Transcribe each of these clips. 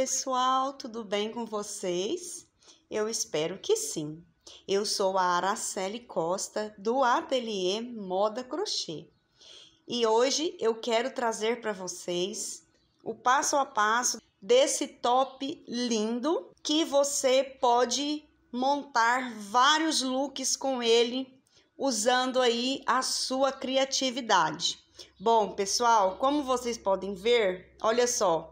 pessoal, tudo bem com vocês? Eu espero que sim. Eu sou a Araceli Costa, do Ateliê Moda Crochê. E hoje eu quero trazer para vocês o passo a passo desse top lindo que você pode montar vários looks com ele, usando aí a sua criatividade. Bom, pessoal, como vocês podem ver, olha só.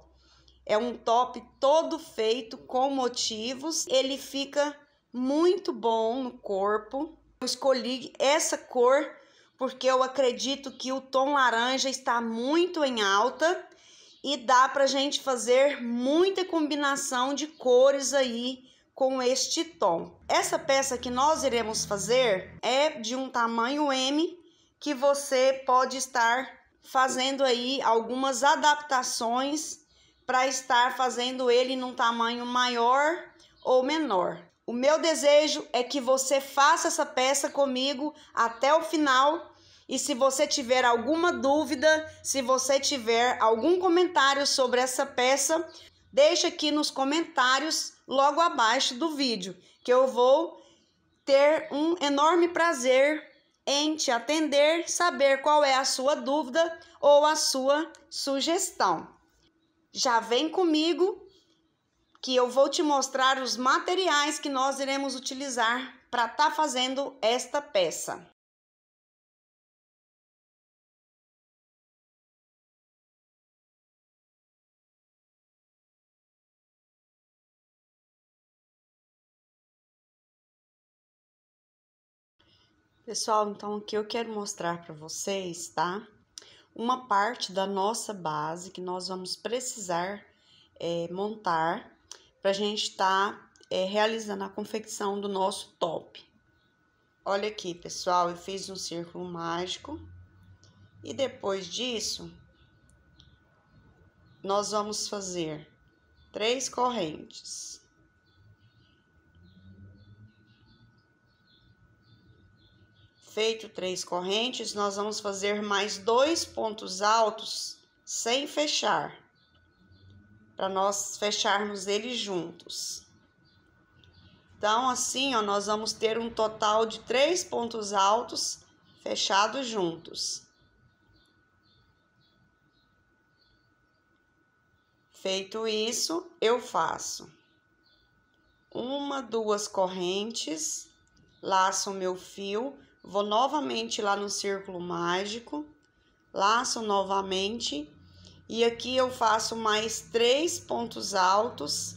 É um top todo feito com motivos. Ele fica muito bom no corpo. Eu escolhi essa cor porque eu acredito que o tom laranja está muito em alta e dá pra gente fazer muita combinação de cores aí com este tom. Essa peça que nós iremos fazer é de um tamanho M, que você pode estar fazendo aí algumas adaptações para estar fazendo ele num tamanho maior ou menor. O meu desejo é que você faça essa peça comigo até o final. E se você tiver alguma dúvida, se você tiver algum comentário sobre essa peça, deixa aqui nos comentários logo abaixo do vídeo, que eu vou ter um enorme prazer em te atender, saber qual é a sua dúvida ou a sua sugestão. Já vem comigo que eu vou te mostrar os materiais que nós iremos utilizar para estar fazendo esta peça. Pessoal, então aqui eu quero mostrar para vocês, tá? Uma parte da nossa base que nós vamos precisar montar para a gente estar realizando a confecção do nosso top. Olha aqui, pessoal, eu fiz um círculo mágico e depois disso nós vamos fazer 3 correntes. Feito 3 correntes, nós vamos fazer mais 2 pontos altos sem fechar, para nós fecharmos eles juntos. Então, assim, ó, nós vamos ter um total de 3 pontos altos fechados juntos. Feito isso, eu faço 1, 2 correntes, laço o meu fio, vou novamente lá no círculo mágico, laço novamente e aqui eu faço mais 3 pontos altos,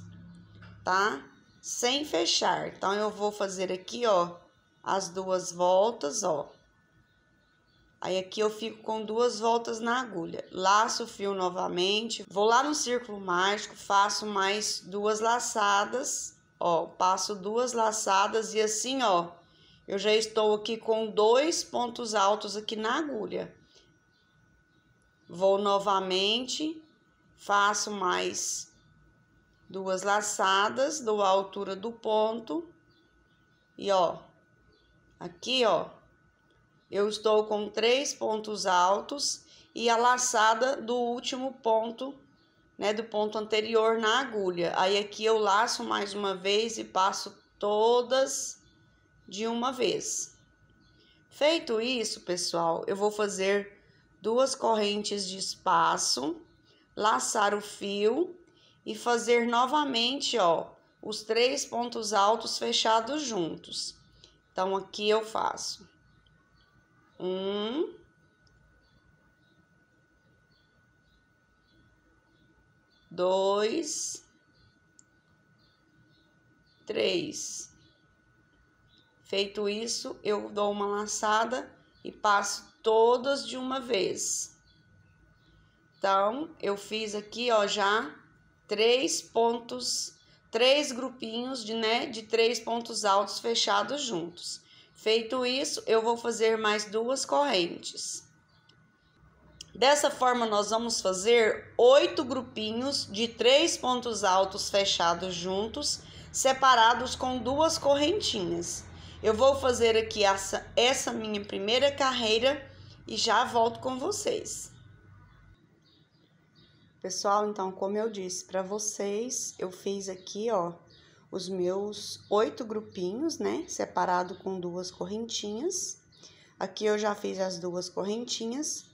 tá? Sem fechar. Então, eu vou fazer aqui, ó, as 2 voltas, ó. Aí, aqui eu fico com 2 voltas na agulha. Laço o fio novamente, vou lá no círculo mágico, faço mais 2 laçadas, ó. Passo 2 laçadas e assim, ó, eu já estou aqui com 2 pontos altos aqui na agulha. Vou novamente, faço mais 2 laçadas, dou a altura do ponto e ó, aqui ó, eu estou com 3 pontos altos e a laçada do último ponto, né, do ponto anterior na agulha. Aí aqui eu laço mais uma vez e passo todas de uma vez. Feito isso, pessoal, eu vou fazer 2 correntes de espaço, laçar o fio e fazer novamente, ó, os 3 pontos altos fechados juntos. Então, aqui eu faço 1, 2, 3. Feito isso, eu dou uma laçada e passo todas de uma vez. Então, eu fiz aqui, ó, já 3 grupinhos de 3 pontos altos fechados juntos. Feito isso, eu vou fazer mais 2 correntes. Dessa forma, nós vamos fazer 8 grupinhos de 3 pontos altos fechados juntos, separados com 2 correntinhas. Eu vou fazer aqui essa minha primeira carreira e já volto com vocês. Pessoal, então, como eu disse para vocês, eu fiz aqui, ó, os meus 8 grupinhos, né? Separado com 2 correntinhas. Aqui eu já fiz as 2 correntinhas.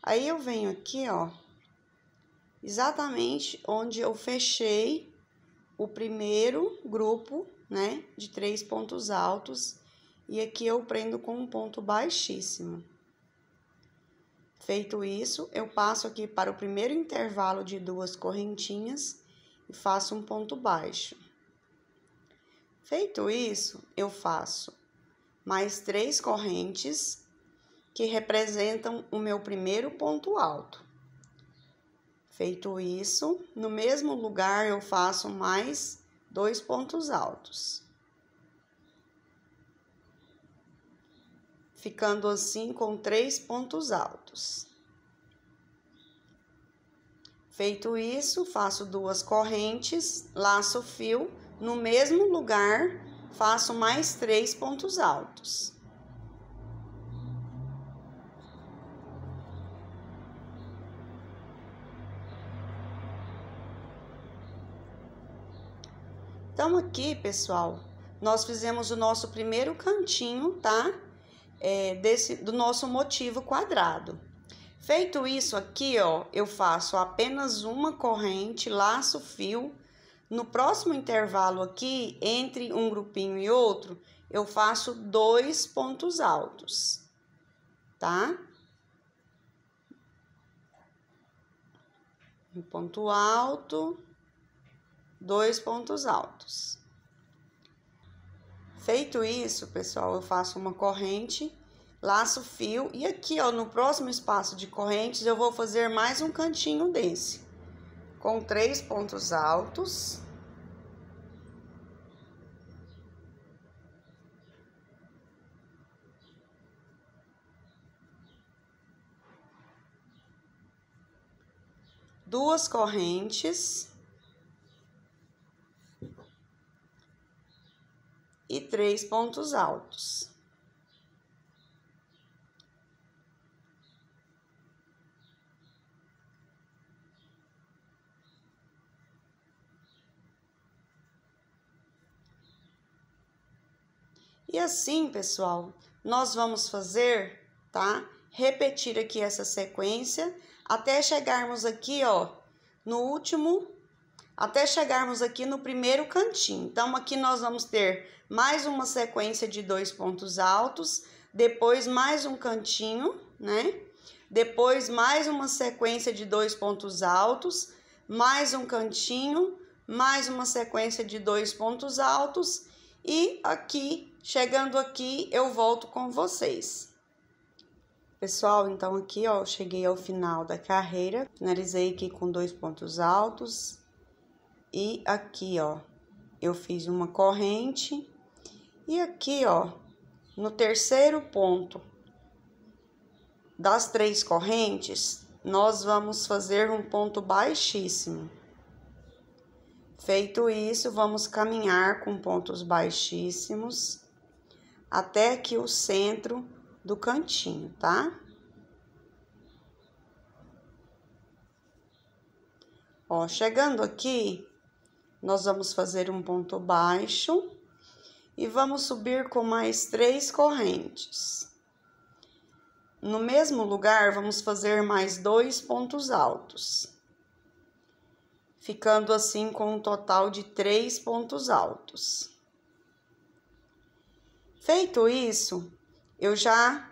Aí eu venho aqui, ó, exatamente onde eu fechei o primeiro grupo, né? De 3 pontos altos. E aqui eu prendo com um ponto baixíssimo. Feito isso, eu passo aqui para o primeiro intervalo de 2 correntinhas e faço um ponto baixo. Feito isso, eu faço mais 3 correntes que representam o meu primeiro ponto alto. Feito isso, no mesmo lugar eu faço mais 2 pontos altos. Ficando assim com 3 pontos altos. Feito isso, faço 2 correntes, laço o fio, no mesmo lugar, faço mais 3 pontos altos. Então, aqui, pessoal, nós fizemos o nosso primeiro cantinho, tá? Do nosso motivo quadrado. Feito isso aqui, ó, eu faço apenas uma corrente, laço o fio. No próximo intervalo aqui, entre um grupinho e outro, eu faço 2 pontos altos, tá? Um ponto alto, 2 pontos altos. Feito isso, pessoal, eu faço uma corrente, laço o fio e aqui, ó, no próximo espaço de correntes, eu vou fazer mais um cantinho desse, com 3 pontos altos. Duas correntes. E 3 pontos altos. E assim, pessoal, nós vamos fazer, tá? Repetir aqui essa sequência até chegarmos aqui, ó, no último, até chegarmos aqui no primeiro cantinho. Então, aqui nós vamos ter mais uma sequência de 2 pontos altos, depois mais um cantinho, né? Depois mais uma sequência de 2 pontos altos, mais um cantinho, mais uma sequência de 2 pontos altos e aqui, chegando aqui, eu volto com vocês. Pessoal, então aqui, ó, eu cheguei ao final da carreira, finalizei aqui com 2 pontos altos e aqui, ó, eu fiz uma corrente e aqui, ó, no terceiro ponto das 3 correntes, nós vamos fazer um ponto baixíssimo. Feito isso, vamos caminhar com pontos baixíssimos até aqui o centro do cantinho, tá? Ó, chegando aqui, nós vamos fazer um ponto baixo e vamos subir com mais 3 correntes. No mesmo lugar, vamos fazer mais 2 pontos altos, ficando assim com um total de 3 pontos altos. Feito isso, eu já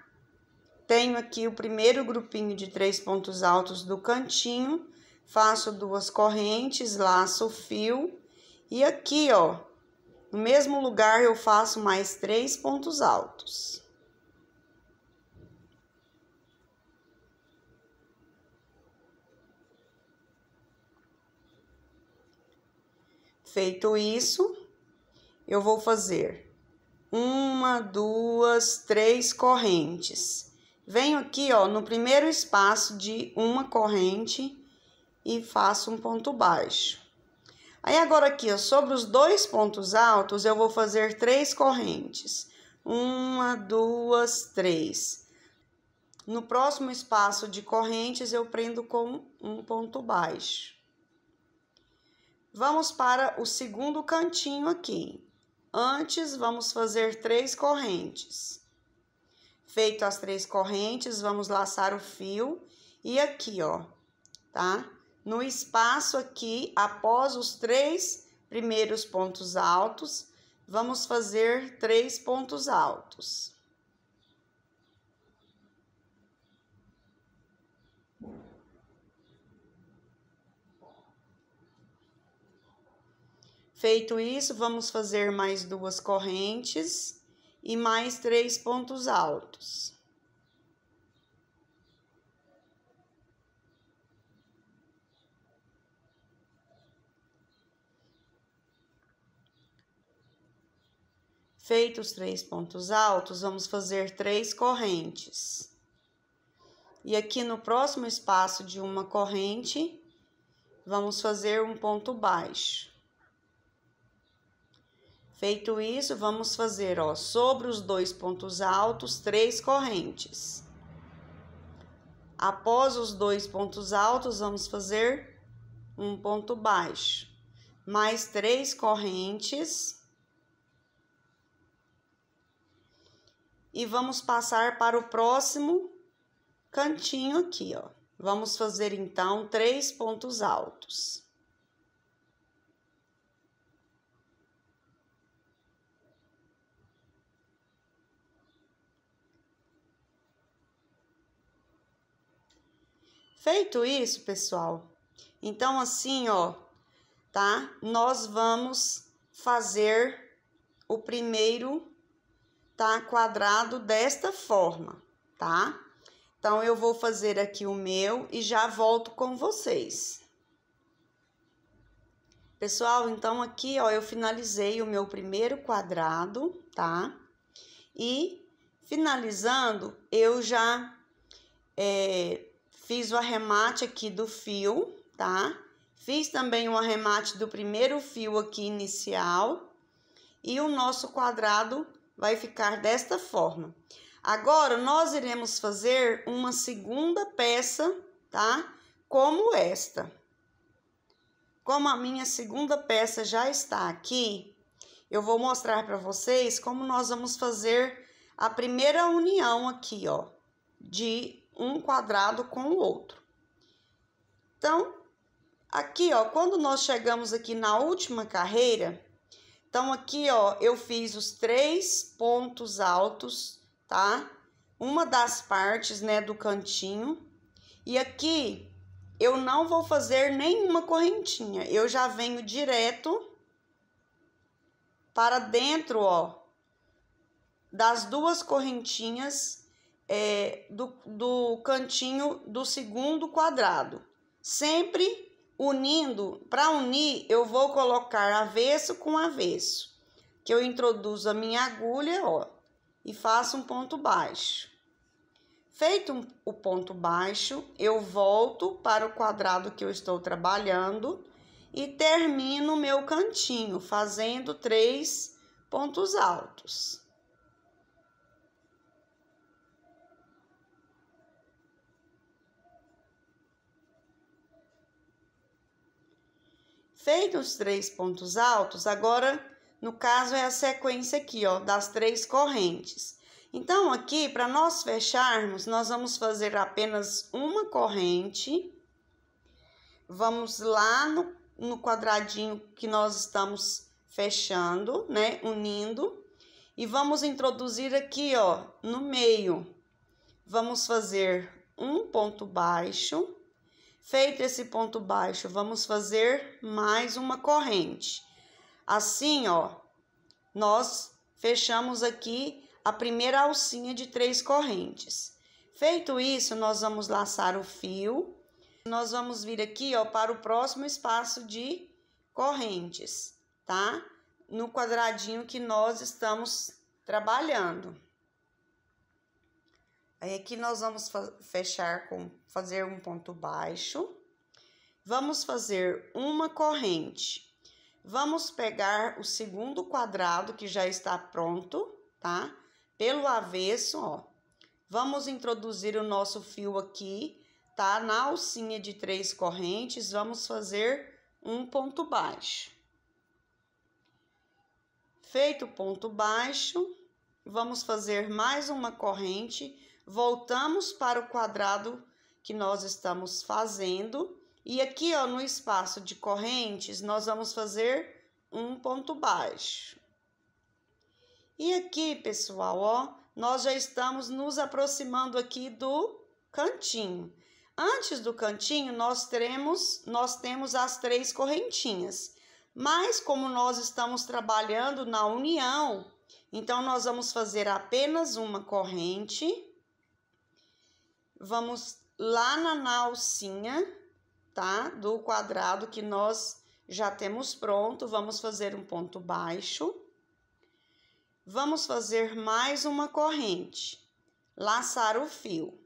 tenho aqui o primeiro grupinho de 3 pontos altos do cantinho, faço 2 correntes, laço o fio e aqui, ó, no mesmo lugar eu faço mais 3 pontos altos. Feito isso, eu vou fazer 1, 2, 3 correntes. Venho aqui, ó, no primeiro espaço de uma corrente e faço um ponto baixo. Aí, agora aqui, ó, sobre os 2 pontos altos, eu vou fazer 3 correntes. 1, 2, 3. No próximo espaço de correntes, eu prendo com um ponto baixo. Vamos para o segundo cantinho aqui. Antes, vamos fazer 3 correntes. Feito as 3 correntes, vamos laçar o fio e aqui, ó, tá? No espaço aqui, após os 3 primeiros pontos altos, vamos fazer 3 pontos altos. Feito isso, vamos fazer mais 2 correntes e mais 3 pontos altos. Feitos os 3 pontos altos, vamos fazer 3 correntes. E aqui no próximo espaço de uma corrente, vamos fazer um ponto baixo. Feito isso, vamos fazer, ó, sobre os 2 pontos altos, 3 correntes. Após os 2 pontos altos, vamos fazer um ponto baixo, mais 3 correntes. E vamos passar para o próximo cantinho aqui, ó. Vamos fazer, então, 3 pontos altos. Feito isso, pessoal, então assim, ó, tá? Nós vamos fazer o primeiro, tá? Quadrado desta forma, tá? Então, eu vou fazer aqui o meu e já volto com vocês. Pessoal, então aqui, ó, eu finalizei o meu primeiro quadrado, tá? E finalizando, eu já fiz o arremate aqui do fio, tá? Fiz também o arremate do primeiro fio aqui inicial. E o nosso quadrado vai ficar desta forma. Agora, nós iremos fazer uma segunda peça, tá? Como esta. Como a minha segunda peça já está aqui, eu vou mostrar para vocês como nós vamos fazer a primeira união aqui, ó, de um quadrado com o outro. Então, aqui, ó, quando nós chegamos aqui na última carreira, então aqui, ó, eu fiz os 3 pontos altos, tá? Uma das partes, né, do cantinho. E aqui eu não vou fazer nenhuma correntinha. Eu já venho direto para dentro, ó, das 2 correntinhas do cantinho do segundo quadrado. Sempre unindo, para unir, eu vou colocar avesso com avesso. Que eu introduzo a minha agulha, ó, e faço um ponto baixo. Feito o ponto baixo, eu volto para o quadrado que eu estou trabalhando e termino o meu cantinho, fazendo 3 pontos altos. Feitos os 3 pontos altos, agora, no caso, é a sequência aqui, ó, das 3 correntes. Então, aqui, para nós fecharmos, nós vamos fazer apenas uma corrente. Vamos lá no quadradinho que nós estamos fechando, né, unindo. E vamos introduzir aqui, ó, no meio. Vamos fazer um ponto baixo. Feito esse ponto baixo, vamos fazer mais uma corrente. Assim, ó, nós fechamos aqui a primeira alcinha de 3 correntes. Feito isso, nós vamos laçar o fio. Nós vamos vir aqui, ó, para o próximo espaço de correntes, tá? No quadradinho que nós estamos trabalhando. Aí, aqui nós vamos fechar fazer um ponto baixo. Vamos fazer uma corrente. Vamos pegar o segundo quadrado que já está pronto, tá? Pelo avesso, ó. Vamos introduzir o nosso fio aqui, tá? Na alcinha de 3 correntes, vamos fazer um ponto baixo. Feito o ponto baixo, vamos fazer mais uma corrente, voltamos para o quadrado que nós estamos fazendo. E aqui, ó, no espaço de correntes, nós vamos fazer um ponto baixo. E aqui, pessoal, ó, nós já estamos nos aproximando aqui do cantinho. Antes do cantinho, nós temos as 3 correntinhas. Mas como nós estamos trabalhando na união, então nós vamos fazer apenas uma corrente. Vamos lá na alcinha, tá? Do quadrado que nós já temos pronto, vamos fazer um ponto baixo. Vamos fazer mais uma corrente, laçar o fio.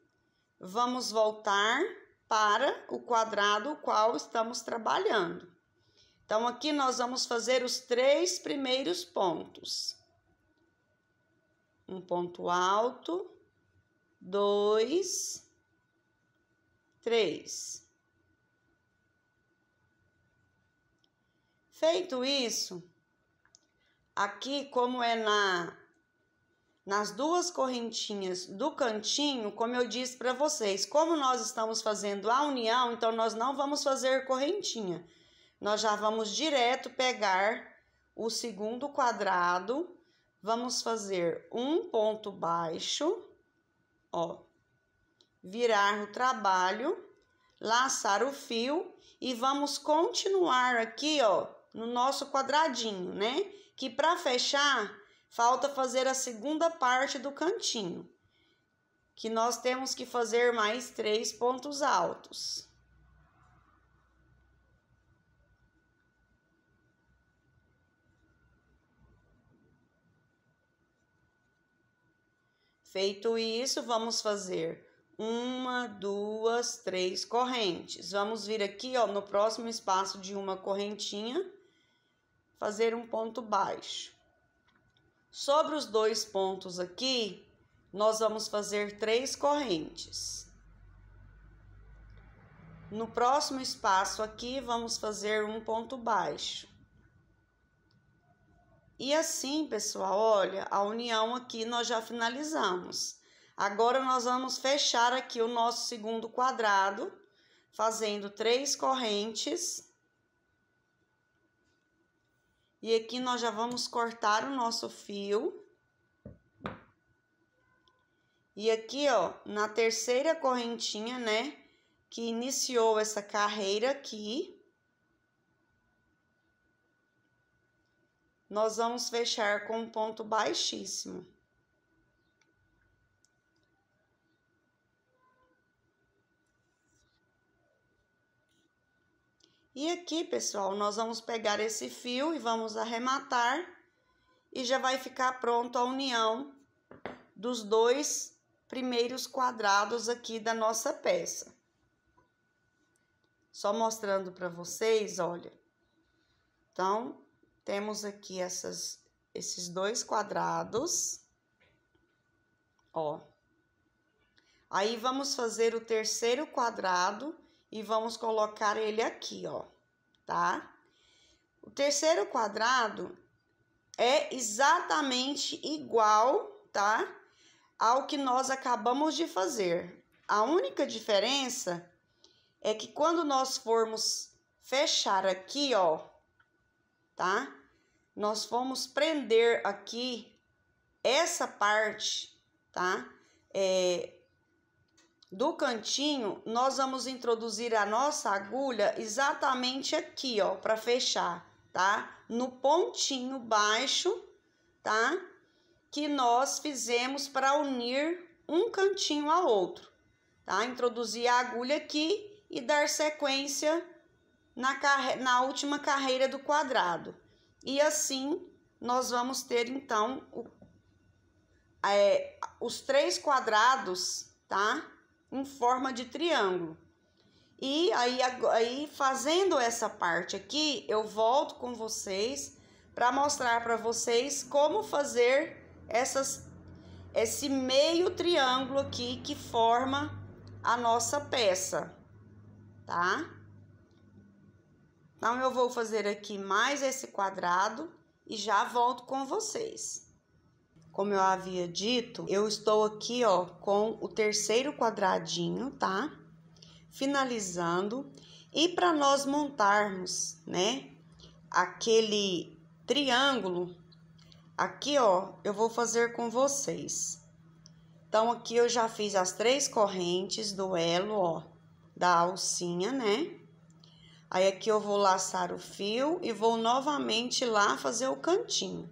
Vamos voltar para o quadrado qual estamos trabalhando. Então, aqui nós vamos fazer os 3 primeiros pontos. Um ponto alto, 2, 3. Feito isso, aqui como é nas 2 correntinhas do cantinho, como eu disse para vocês, como nós estamos fazendo a união, então nós não vamos fazer correntinha. Nós já vamos direto pegar o segundo quadrado, vamos fazer um ponto baixo, ó, virar o trabalho, laçar o fio e vamos continuar aqui, ó, no nosso quadradinho, né? Que para fechar, falta fazer a segunda parte do cantinho, que nós temos que fazer mais 3 pontos altos. Feito isso, vamos fazer 1, 2, 3 correntes. Vamos vir aqui, ó, no próximo espaço de uma correntinha, fazer um ponto baixo. Sobre os 2 pontos aqui, nós vamos fazer 3 correntes. No próximo espaço aqui, vamos fazer um ponto baixo. E assim, pessoal, olha, a união aqui nós já finalizamos. Agora, nós vamos fechar aqui o nosso segundo quadrado, fazendo 3 correntes. E aqui nós já vamos cortar o nosso fio. E aqui, ó, na terceira correntinha, né, que iniciou essa carreira aqui, nós vamos fechar com um ponto baixíssimo. E aqui, pessoal, nós vamos pegar esse fio e vamos arrematar e já vai ficar pronto a união dos 2 primeiros quadrados aqui da nossa peça. Só mostrando para vocês, olha. Então, temos aqui esses 2 quadrados, ó. Aí, vamos fazer o terceiro quadrado e vamos colocar ele aqui, ó, tá? O terceiro quadrado é exatamente igual, tá? Ao que nós acabamos de fazer. A única diferença é que quando nós formos fechar aqui, ó, tá? Nós vamos prender aqui essa parte, tá? Do cantinho, nós vamos introduzir a nossa agulha exatamente aqui, ó, para fechar, tá? No pontinho baixo, tá? Que nós fizemos para unir um cantinho ao outro, tá? Introduzir a agulha aqui e dar sequência na última carreira do quadrado. E assim, nós vamos ter, então, os 3 quadrados, tá? Em forma de triângulo. E aí, fazendo essa parte aqui, eu volto com vocês para mostrar para vocês como fazer esse meio triângulo aqui que forma a nossa peça, tá? Então, eu vou fazer aqui mais esse quadrado e já volto com vocês. Como eu havia dito, eu estou aqui, ó, com o terceiro quadradinho, tá? Finalizando. E para nós montarmos, né, aquele triângulo, aqui, ó, eu vou fazer com vocês. Então, aqui eu já fiz as 3 correntes do elo, ó, da alcinha, né? Aí, aqui eu vou laçar o fio e vou novamente lá fazer o cantinho,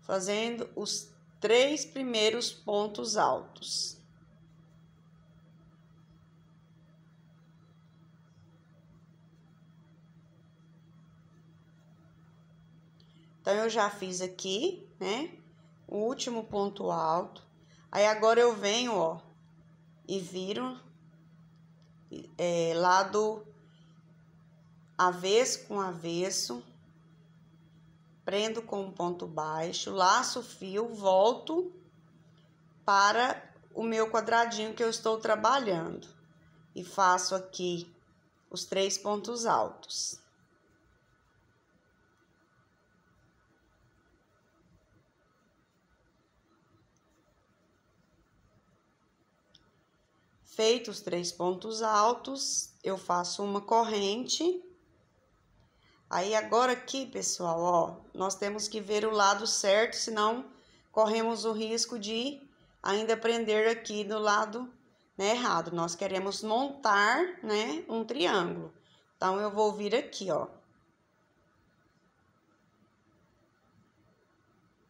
fazendo os 3 primeiros pontos altos. Então, eu já fiz aqui, né, o último ponto alto. Aí, agora eu venho, ó, e viro lado avesso com avesso, prendo com um ponto baixo, laço o fio, volto para o meu quadradinho que eu estou trabalhando e faço aqui os 3 pontos altos. Feitos os 3 pontos altos, eu faço uma corrente. Aí, agora aqui, pessoal, ó, nós temos que ver o lado certo, senão corremos o risco de ainda prender aqui do lado, né, errado. Nós queremos montar, né, um triângulo. Então, eu vou vir aqui, ó,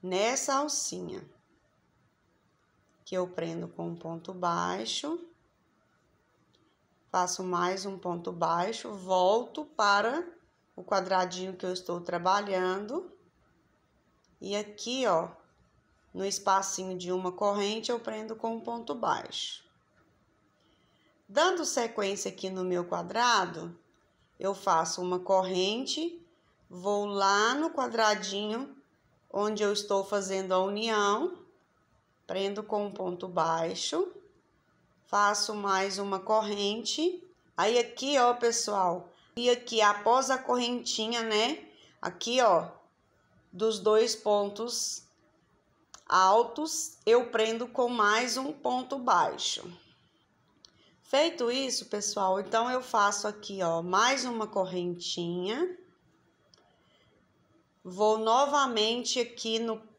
nessa alcinha, que eu prendo com um ponto baixo, faço mais um ponto baixo, volto para o quadradinho que eu estou trabalhando. E aqui, ó, no espacinho de uma corrente, eu prendo com um ponto baixo. Dando sequência aqui no meu quadrado, eu faço uma corrente, vou lá no quadradinho onde eu estou fazendo a união, prendo com um ponto baixo, faço mais uma corrente. Aí aqui, ó, pessoal, e aqui após a correntinha, né, aqui, ó, dos 2 pontos altos, eu prendo com mais um ponto baixo. Feito isso, pessoal, então eu faço aqui, ó, mais uma correntinha. Vou novamente aqui no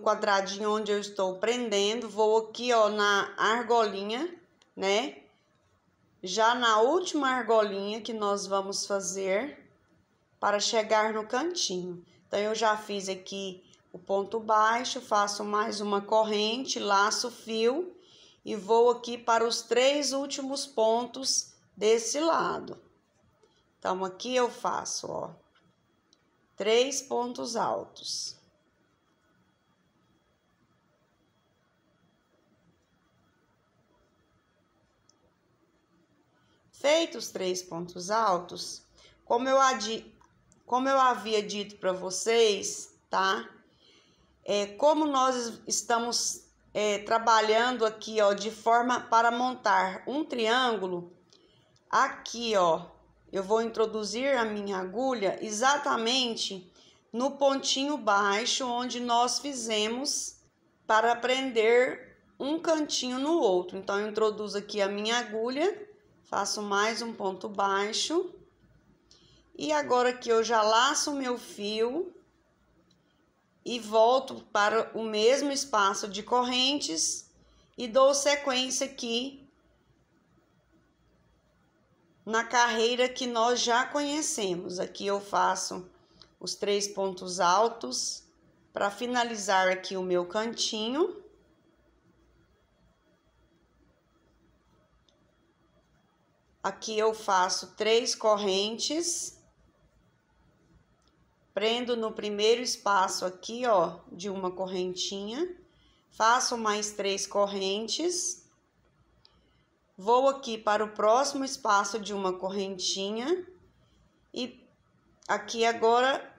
quadradinho onde eu estou prendendo, vou aqui, ó, na argolinha, né? Já na última argolinha que nós vamos fazer para chegar no cantinho. Então, eu já fiz aqui o ponto baixo, faço mais uma corrente, laço o fio e vou aqui para os 3 últimos pontos desse lado. Então, aqui eu faço, ó, 3 pontos altos. Feitos os 3 pontos altos, como eu havia dito para vocês, tá? Como nós estamos trabalhando aqui, ó, de forma para montar um triângulo, aqui, ó, eu vou introduzir a minha agulha exatamente no pontinho baixo onde nós fizemos para prender um cantinho no outro. Então, eu introduzo aqui a minha agulha, faço mais um ponto baixo. E agora que eu já laço o meu fio e volto para o mesmo espaço de correntes e dou sequência aqui na carreira que nós já conhecemos. Aqui eu faço os 3 pontos altos para finalizar aqui o meu cantinho. Aqui eu faço 3 correntes, prendo no primeiro espaço aqui, ó, de uma correntinha, faço mais 3 correntes, vou aqui para o próximo espaço de uma correntinha e aqui agora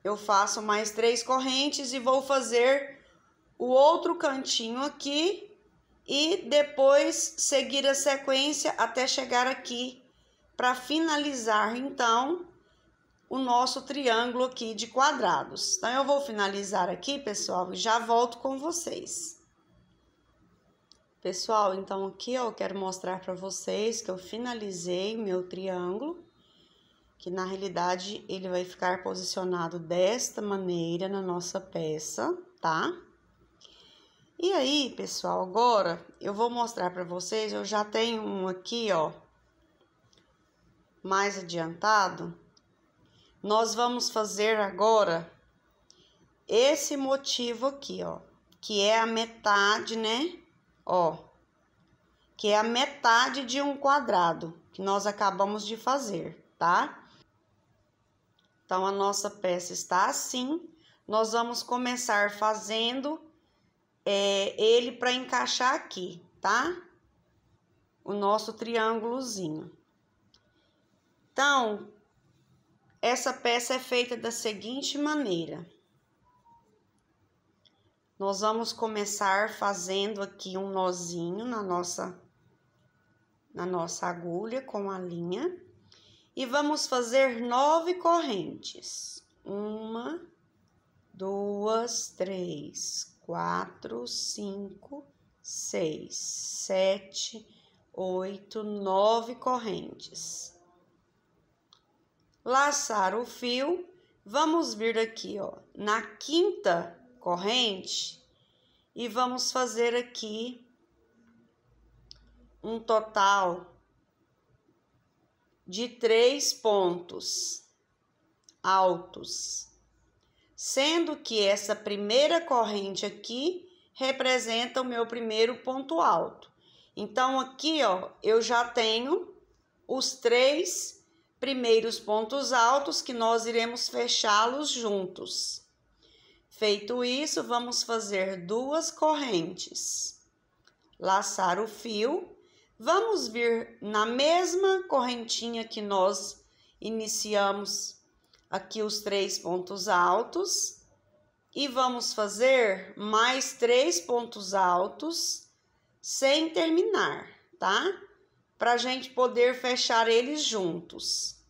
eu faço mais 3 correntes e vou fazer o outro cantinho aqui e depois seguir a sequência até chegar aqui para finalizar então o nosso triângulo aqui de quadrados. Então eu vou finalizar aqui, pessoal, e já volto com vocês. Pessoal, então aqui eu quero mostrar para vocês que eu finalizei meu triângulo, que na realidade ele vai ficar posicionado desta maneira na nossa peça, tá? E aí, pessoal, agora eu vou mostrar para vocês, eu já tenho um aqui, ó, mais adiantado. Nós vamos fazer agora esse motivo aqui, ó, que é a metade, né? Ó, que é a metade de um quadrado que nós acabamos de fazer, tá? Então, a nossa peça está assim. Nós vamos começar fazendo ele para encaixar aqui, tá? O nosso triângulozinho. Então, essa peça é feita da seguinte maneira. Nós vamos começar fazendo aqui um nozinho na nossa agulha com a linha. E vamos fazer 9 correntes. 1, 2, 3, 4, 5, 6, 7, 8, 9 correntes. Laçar o fio, vamos vir aqui, ó, na quinta corrente e vamos fazer aqui um total de 3 pontos altos, sendo que essa primeira corrente aqui representa o meu primeiro ponto alto. Então, aqui, ó, eu já tenho os 3 primeiros pontos altos que nós iremos fechá-los juntos. Feito isso, vamos fazer 2 correntes, laçar o fio. Vamos vir na mesma correntinha que nós iniciamos aqui os 3 pontos altos e vamos fazer mais 3 pontos altos sem terminar, tá? Pra gente poder fechar eles juntos.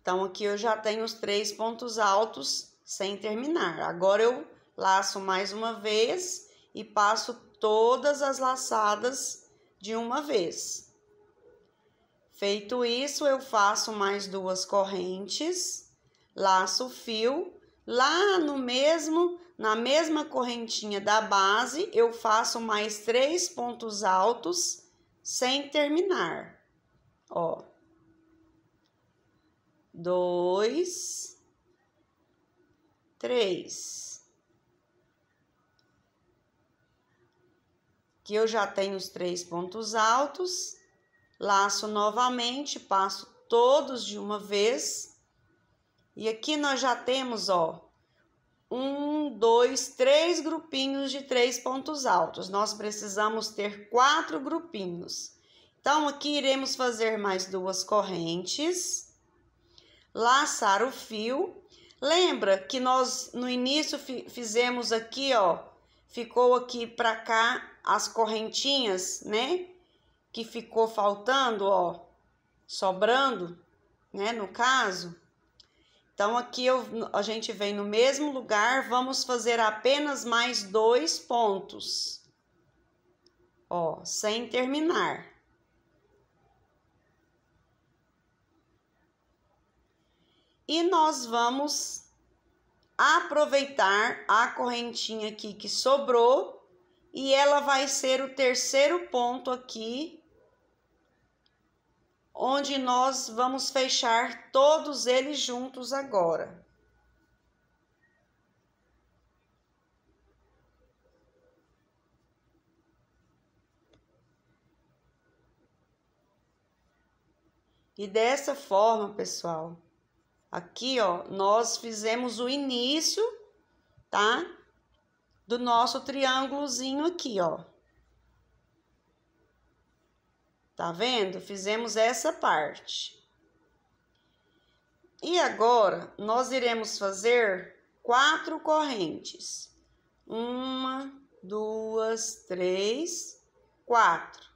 Então, aqui eu já tenho os 3 pontos altos sem terminar. Agora, eu laço mais uma vez e passo todas as laçadas de uma vez. Feito isso, eu faço mais 2 correntes, laço o fio. Lá na mesma correntinha da base, eu faço mais 3 pontos altos sem terminar. Ó. 2, 3. Aqui eu já tenho os 3 pontos altos, laço novamente, passo todos de uma vez. E aqui nós já temos, ó, 1, 2, 3 grupinhos de 3 pontos altos. Nós precisamos ter 4 grupinhos. Então, aqui iremos fazer mais 2 correntes. Laçar o fio. Lembra que nós no início fizemos aqui, ó, ficou aqui pra cá as correntinhas, né? Que ficou faltando, ó, sobrando, né, no caso. Então, aqui a gente vem no mesmo lugar, vamos fazer apenas mais 2 pontos, ó, sem terminar. E nós vamos aproveitar a correntinha aqui que sobrou e ela vai ser o terceiro ponto aqui, onde nós vamos fechar todos eles juntos agora. E dessa forma, pessoal, aqui, ó, nós fizemos o início, tá? Do nosso triângulozinho aqui, ó. Tá vendo? Fizemos essa parte. E agora, nós iremos fazer 4 correntes. 1, 2, 3, 4.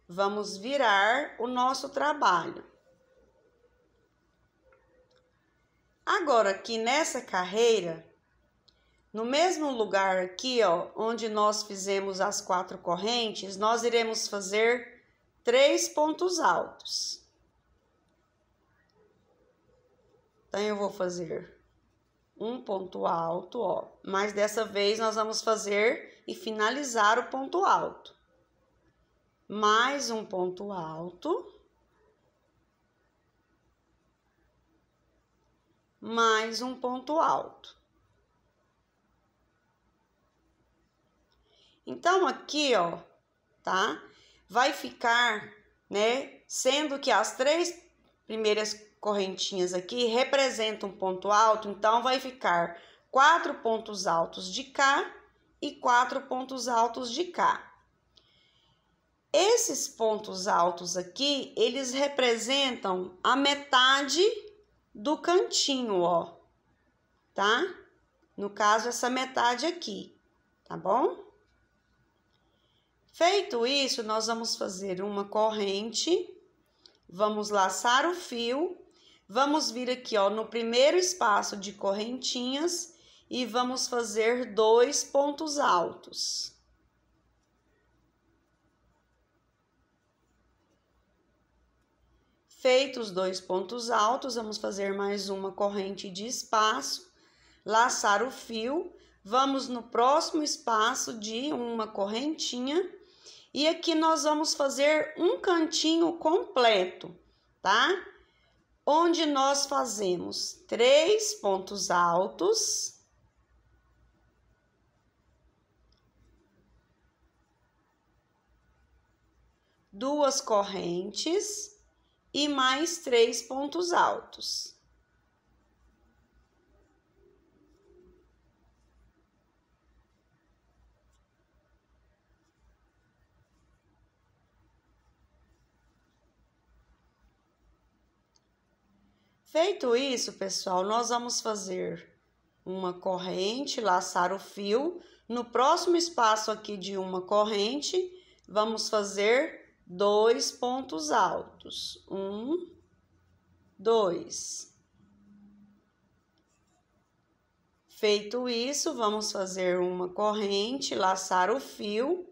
Vamos virar o nosso trabalho. Agora, aqui nessa carreira, no mesmo lugar aqui, ó, onde nós fizemos as 4 correntes, nós iremos fazer 3 pontos altos. Então, eu vou fazer um ponto alto, ó, mas dessa vez nós vamos fazer e finalizar o ponto alto. Mais um ponto alto. Mais um ponto alto. Então, aqui, ó, tá? Vai ficar, né? Sendo que as 3 primeiras correntinhas aqui representam um ponto alto, então vai ficar 4 pontos altos de cá e 4 pontos altos de cá. Esses pontos altos aqui, eles representam a metade do cantinho, ó, tá? No caso, essa metade aqui, tá bom? Feito isso, nós vamos fazer uma corrente, vamos laçar o fio, vamos vir aqui, ó, no primeiro espaço de correntinhas e vamos fazer 2 pontos altos. Feitos 2 pontos altos, vamos fazer mais uma corrente de espaço, laçar o fio, vamos no próximo espaço de uma correntinha e aqui nós vamos fazer um cantinho completo, tá? Onde nós fazemos 3 pontos altos, duas correntes e mais 3 pontos altos. Feito isso, pessoal, nós vamos fazer uma corrente, laçar o fio. No próximo espaço aqui de uma corrente, vamos fazer 2 pontos altos. 1, 2. Feito isso, vamos fazer uma corrente, laçar o fio.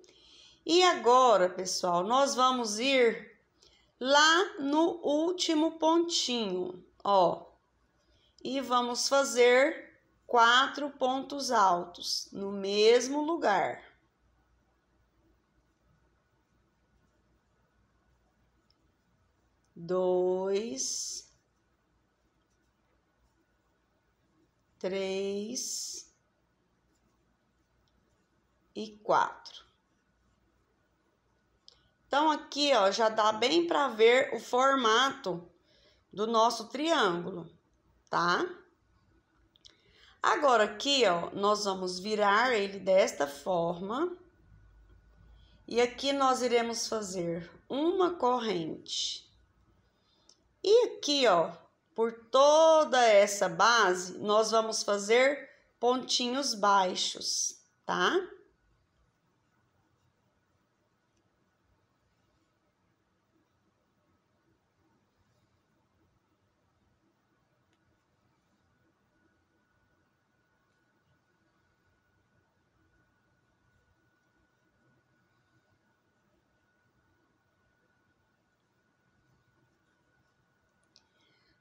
E agora, pessoal, nós vamos ir lá no último pontinho, ó. E vamos fazer 4 pontos altos no mesmo lugar. Dois, 3 e 4. Então, aqui, ó, já dá bem para ver o formato do nosso triângulo, tá? Agora, aqui, ó, nós vamos virar ele desta forma. E aqui nós iremos fazer uma corrente. E aqui, ó, por toda essa base, nós vamos fazer pontinhos baixos, tá?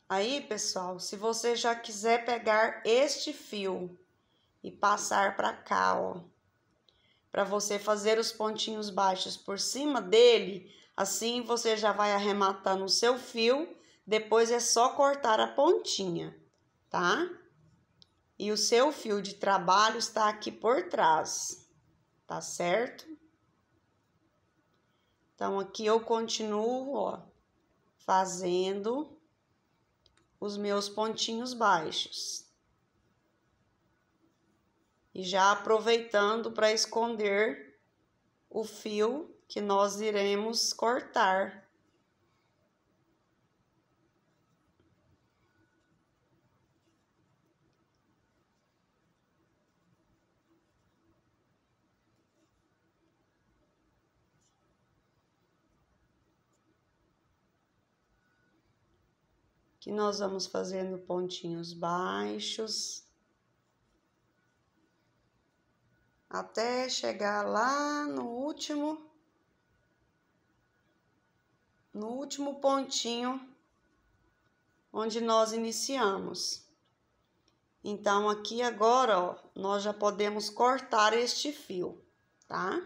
Aí, pessoal, se você já quiser pegar este fio e passar para cá, ó, para você fazer os pontinhos baixos por cima dele, assim você já vai arrematando o seu fio, depois é só cortar a pontinha, tá? E o seu fio de trabalho está aqui por trás, tá certo? Então, aqui eu continuo, ó, fazendo os meus pontinhos baixos. E já aproveitando para esconder o fio que nós iremos cortar que nós vamos fazendo pontinhos baixos até chegar lá no último pontinho onde nós iniciamos. Então, aqui agora, ó, nós já podemos cortar este fio, tá?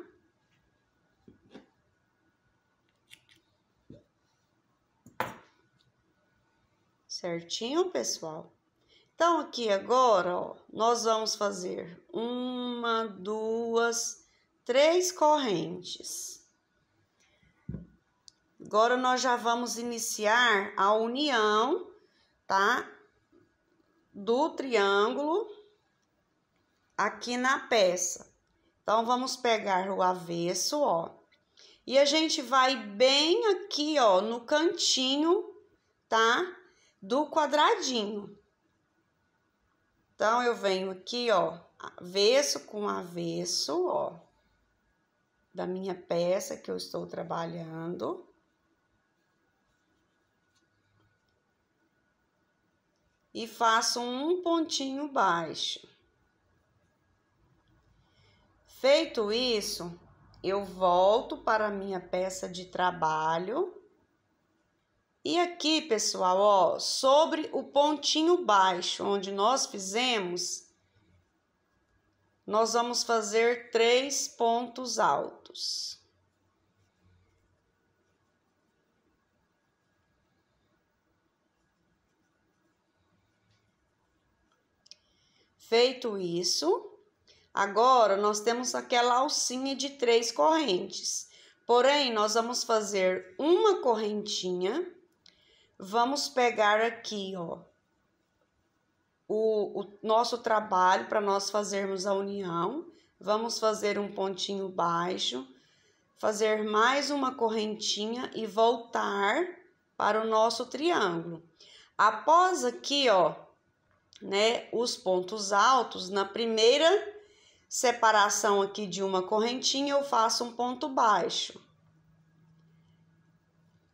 Certinho, pessoal? Então, aqui agora, ó, nós vamos fazer 1, 2, 3 correntes. Agora, nós já vamos iniciar a união, tá? Do triângulo aqui na peça. Então, vamos pegar o avesso, ó. E a gente vai bem aqui, ó, no cantinho, tá? Do quadradinho. Então, eu venho aqui, ó, avesso com avesso, ó, da minha peça que eu estou trabalhando. E faço um pontinho baixo. Feito isso, eu volto para a minha peça de trabalho. E aqui, pessoal, ó, sobre o pontinho baixo, onde nós fizemos, nós vamos fazer 3 pontos altos. Feito isso, agora nós temos aquela alcinha de 3 correntes. Porém, nós vamos fazer uma correntinha. Vamos pegar aqui, ó, o nosso trabalho para nós fazermos a união. Vamos fazer um pontinho baixo, fazer mais uma correntinha e voltar para o nosso triângulo. Após aqui, ó, né, os pontos altos, na primeira separação aqui de uma correntinha, eu faço um ponto baixo.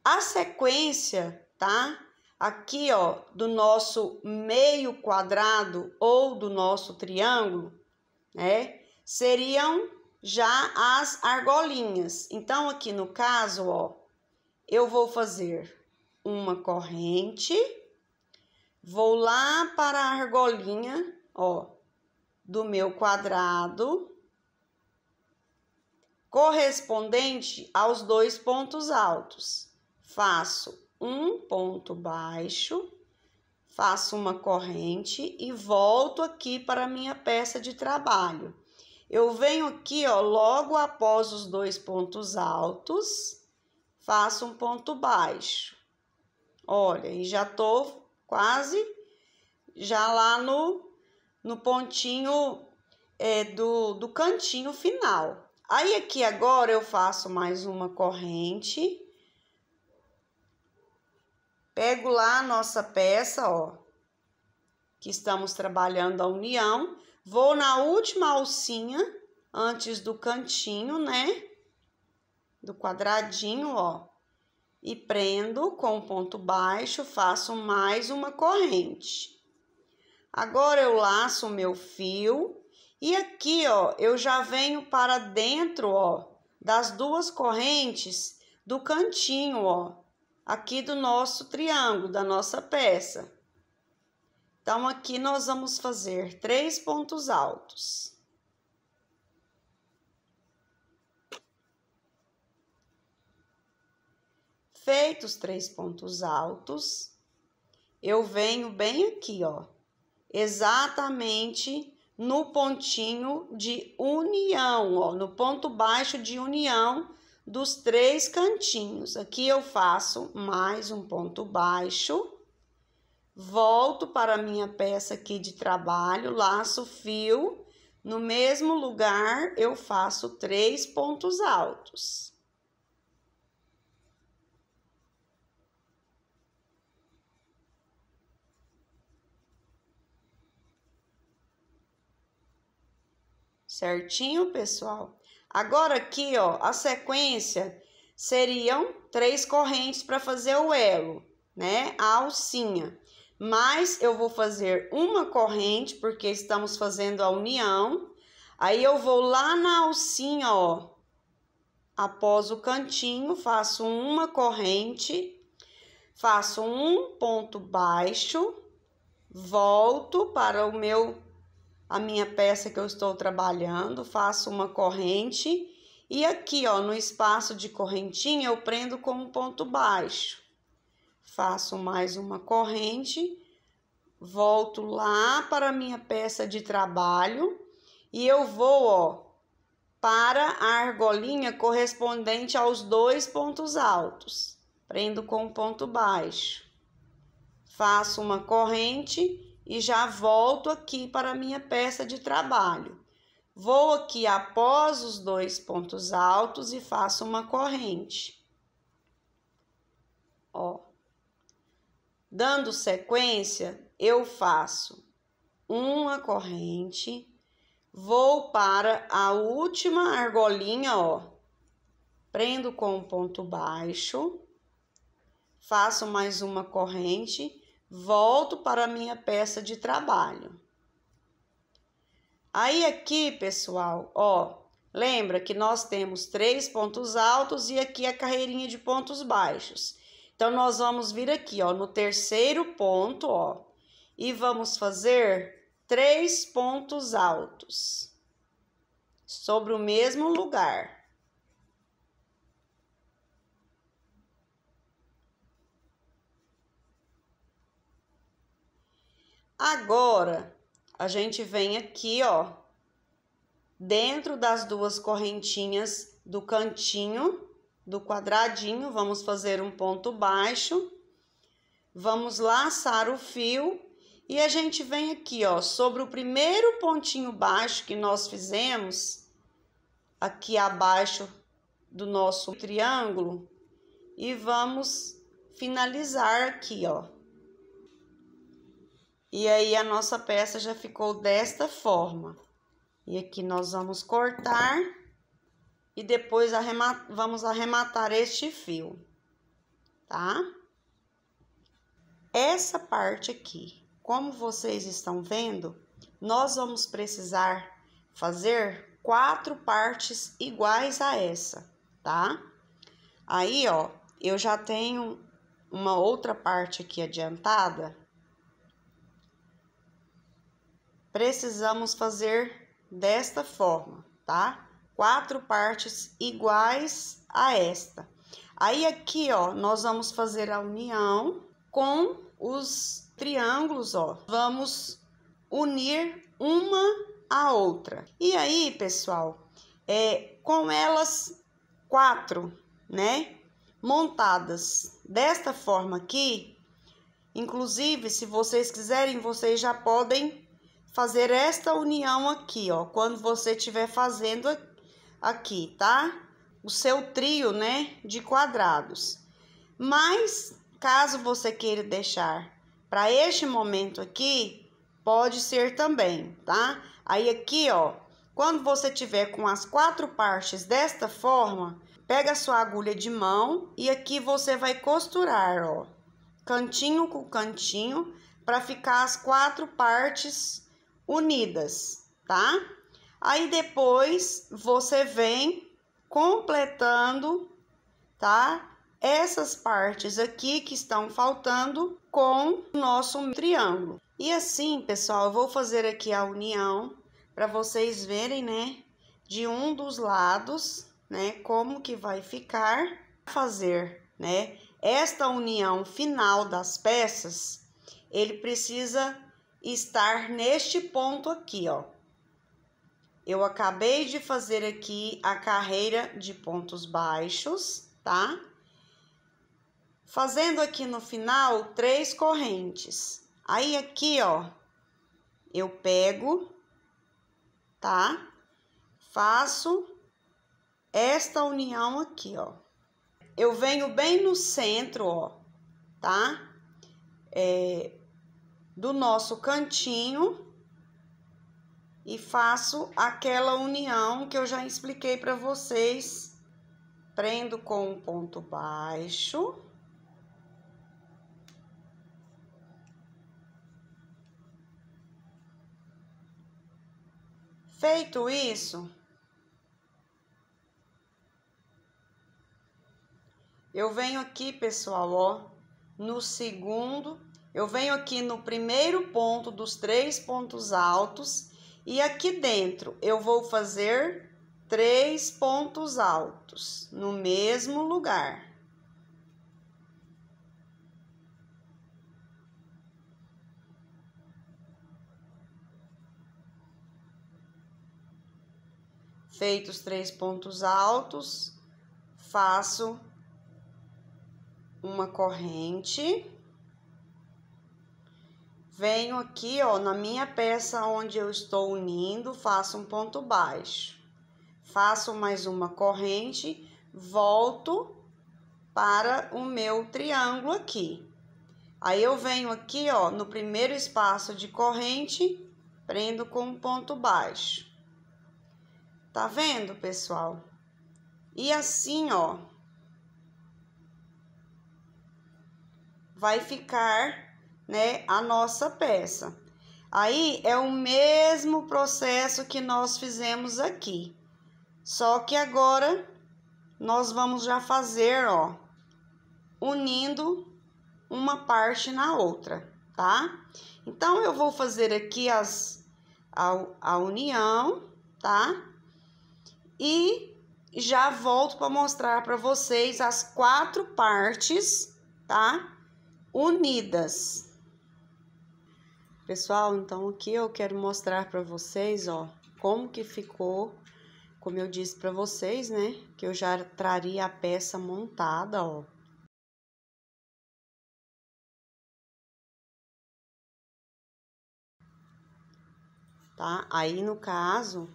A sequência, tá? Aqui, ó, do nosso meio quadrado ou do nosso triângulo, né? Seriam já as argolinhas. Então, aqui no caso, ó, eu vou fazer uma corrente, vou lá para a argolinha, ó, do meu quadrado, correspondente aos 2 pontos altos. Faço um ponto baixo, faço uma corrente e volto aqui para a minha peça de trabalho. Eu venho aqui, ó, logo após os 2 pontos altos, faço um ponto baixo. Olha, e já tô quase já lá no pontinho do cantinho final. Aí, aqui agora eu faço mais uma corrente. Pego lá a nossa peça, ó, que estamos trabalhando a união. Vou na última alcinha, antes do cantinho, né? Do quadradinho, ó. E prendo com ponto baixo, faço mais uma corrente. Agora, eu laço o meu fio. E aqui, ó, eu já venho para dentro, ó, das 2 correntes do cantinho, ó. Aqui do nosso triângulo, da nossa peça. Então, aqui nós vamos fazer 3 pontos altos. Feitos 3 pontos altos, eu venho bem aqui, ó, exatamente no pontinho de união, ó, no ponto baixo de união dos 3 cantinhos. Aqui eu faço mais um ponto baixo, volto para a minha peça aqui de trabalho, laço o fio, no mesmo lugar eu faço 3 pontos altos. Certinho, pessoal? Agora aqui, ó, a sequência seriam 3 correntes para fazer o elo. né, a alcinha. Mas eu vou fazer uma corrente, porque estamos fazendo a união. Aí eu vou lá na alcinha, ó, após o cantinho, faço uma corrente, faço um ponto baixo, volto para a minha peça que eu estou trabalhando, faço uma corrente e aqui, ó, no espaço de correntinha eu prendo com um ponto baixo. Faço mais uma corrente, volto lá para a minha peça de trabalho e eu vou, ó, para a argolinha correspondente aos 2 pontos altos. Prendo com um ponto baixo. Faço uma corrente e já volto aqui para a minha peça de trabalho. Vou aqui após os 2 pontos altos e faço uma corrente. Ó. Dando sequência, eu faço uma corrente, vou para a última argolinha, ó, prendo com um ponto baixo, faço mais uma corrente, volto para a minha peça de trabalho. Aí aqui, pessoal, ó, lembra que nós temos 3 pontos altos e aqui a carreirinha de pontos baixos. Então, nós vamos vir aqui, ó, no terceiro ponto, ó, e vamos fazer 3 pontos altos sobre o mesmo lugar. Agora, a gente vem aqui, ó, dentro das 2 correntinhas do cantinho do quadradinho, vamos fazer um ponto baixo, vamos laçar o fio e a gente vem aqui, ó, sobre o primeiro pontinho baixo que nós fizemos, aqui abaixo do nosso triângulo, e vamos finalizar aqui, ó. E aí a nossa peça já ficou desta forma. E aqui nós vamos cortar e depois vamos arrematar este fio, tá? Essa parte aqui, como vocês estão vendo, nós vamos precisar fazer 4 partes iguais a essa, tá? Aí, ó, eu já tenho uma outra parte aqui adiantada. Precisamos fazer desta forma, tá? 4 partes iguais a esta. Aí aqui, ó, nós vamos fazer a união com os triângulos, ó. Vamos unir uma a outra. E aí, pessoal, com elas 4, né, montadas desta forma aqui, inclusive, se vocês quiserem, vocês já podem fazer esta união aqui, ó, quando você estiver fazendo aqui, tá? O seu trio, né, de quadrados. Mas, caso você queira deixar para este momento aqui, pode ser também, tá? Aí aqui, ó, quando você tiver com as 4 partes desta forma, pega a sua agulha de mão e aqui você vai costurar, ó, cantinho com cantinho, para ficar as 4 partes unidas, tá? Aí depois você vem completando, tá? Essas partes aqui que estão faltando com o nosso triângulo. E assim, pessoal, eu vou fazer aqui a união para vocês verem, né, de um dos lados, né, como que vai ficar. Fazer, né, esta união final das peças, ele precisa estar neste ponto aqui, ó. Eu acabei de fazer aqui a carreira de pontos baixos, tá? Fazendo aqui no final 3 correntes. Aí aqui, ó, eu pego, tá? Faço esta união aqui, ó. Eu venho bem no centro, ó, tá? Do nosso cantinho. E faço aquela união que eu já expliquei para vocês. Prendo com um ponto baixo. Feito isso, eu venho aqui, pessoal, ó, no segundo, eu venho aqui no primeiro ponto dos 3 pontos altos e aqui dentro eu vou fazer 3 pontos altos no mesmo lugar. Feitos 3 pontos altos, faço uma corrente, venho aqui, ó, na minha peça onde eu estou unindo, faço um ponto baixo, faço mais uma corrente, volto para o meu triângulo aqui. Aí eu venho aqui, ó, no primeiro espaço de corrente, prendo com um ponto baixo. Tá vendo, pessoal? E assim, ó, vai ficar, né, a nossa peça. Aí é o mesmo processo que nós fizemos aqui. Só que agora nós vamos já fazer, ó, unindo uma parte na outra, tá? Então eu vou fazer aqui a união, tá? E já volto para mostrar para vocês as 4 partes, tá? Unidas. Pessoal, então aqui eu quero mostrar para vocês, ó, como que ficou, como eu disse para vocês, né, que eu já traria a peça montada, ó. Tá? Aí no caso,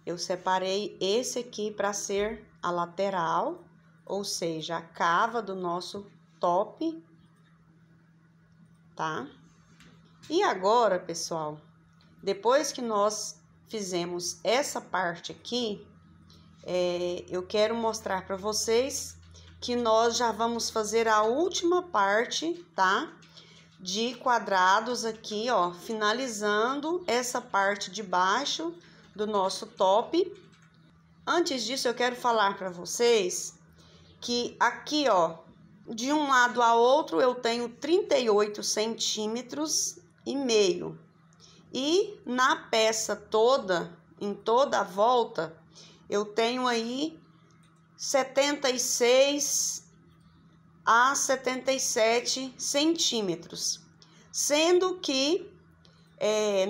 eu separei esse aqui para ser a lateral, ou seja, a cava do nosso top, tá? E agora, pessoal, depois que nós fizemos essa parte aqui, eu quero mostrar para vocês que nós já vamos fazer a última parte, tá? De quadrados aqui, ó, finalizando essa parte de baixo do nosso top. Antes disso, eu quero falar para vocês que aqui, ó, de um lado a outro eu tenho 38 centímetros e meio. E na peça toda, em toda a volta, eu tenho aí 76 a 77 centímetros. Sendo que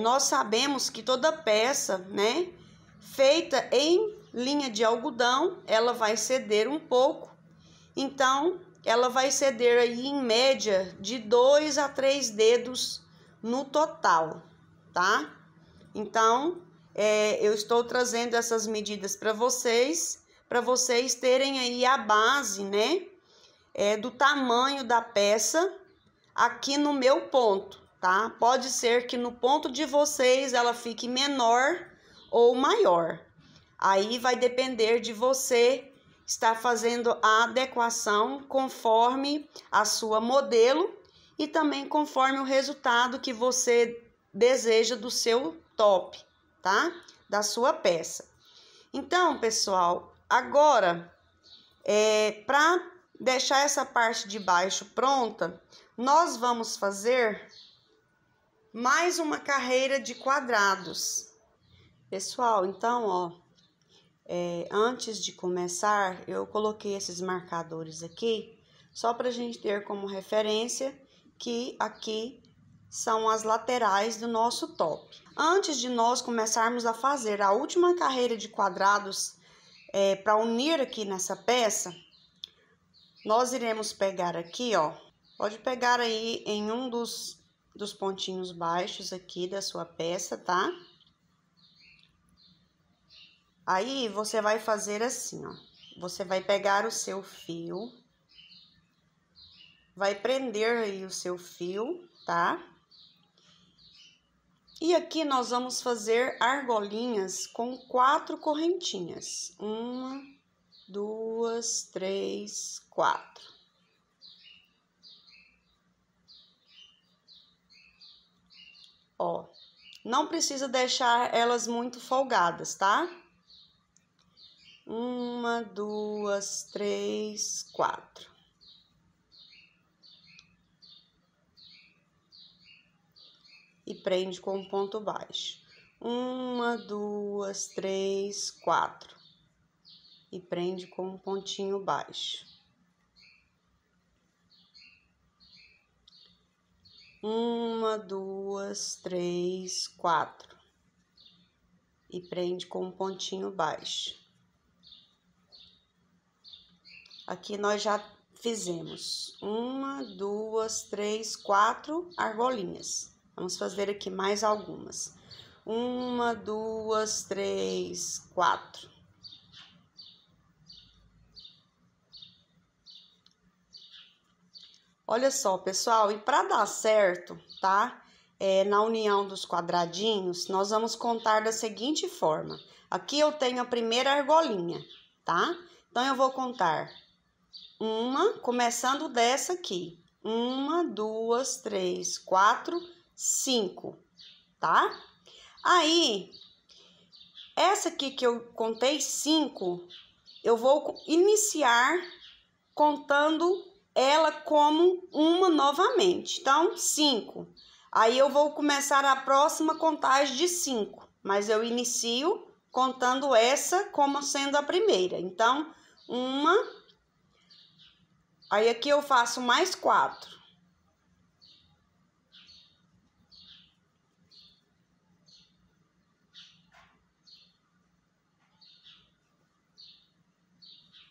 nós sabemos que toda peça, né, feita em linha de algodão, ela vai ceder um pouco. Então, ela vai ceder aí em média de 2 a 3 dedos no total, tá? Então, eu estou trazendo essas medidas para vocês terem aí a base, né, do tamanho da peça aqui no meu ponto, tá? Pode ser que no ponto de vocês ela fique menor ou maior. Aí vai depender de você estar fazendo a adequação conforme a sua modelo e também conforme o resultado que você deseja do seu top, tá? Da sua peça. Então, pessoal, agora, para deixar essa parte de baixo pronta, nós vamos fazer mais uma carreira de quadrados. Pessoal, então, ó, antes de começar, eu coloquei esses marcadores aqui, só para a gente ter como referência que aqui são as laterais do nosso top. Antes de nós começarmos a fazer a última carreira de quadrados para unir aqui nessa peça, nós iremos pegar aqui, ó, pode pegar aí em um dos pontinhos baixos aqui da sua peça, tá? Aí, você vai fazer assim, ó. Você vai pegar o seu fio, vai prender aí o seu fio, tá? E aqui nós vamos fazer argolinhas com 4 correntinhas. 1, 2, 3, 4. Ó, Não precisa deixar elas muito folgadas, tá? 1, 2, 3, 4. E prende com um ponto baixo. 1, 2, 3, 4. E prende com um pontinho baixo. 1, 2, 3, 4. E prende com um pontinho baixo. Aqui nós já fizemos 1, 2, 3, 4 argolinhas. Vamos fazer aqui mais algumas. 1, 2, 3, 4. Olha só, pessoal, e para dar certo, tá? Na união dos quadradinhos, nós vamos contar da seguinte forma. Aqui eu tenho a primeira argolinha, tá? Então, eu vou contar começando dessa aqui. 1, 2, 3, 4, 5, tá? Aí, essa aqui que eu contei 5, eu vou iniciar contando ela como uma novamente. Então, 5. Aí eu vou começar a próxima contagem de 5, mas eu inicio contando essa como sendo a primeira. Então, 1. Aí aqui eu faço mais 4.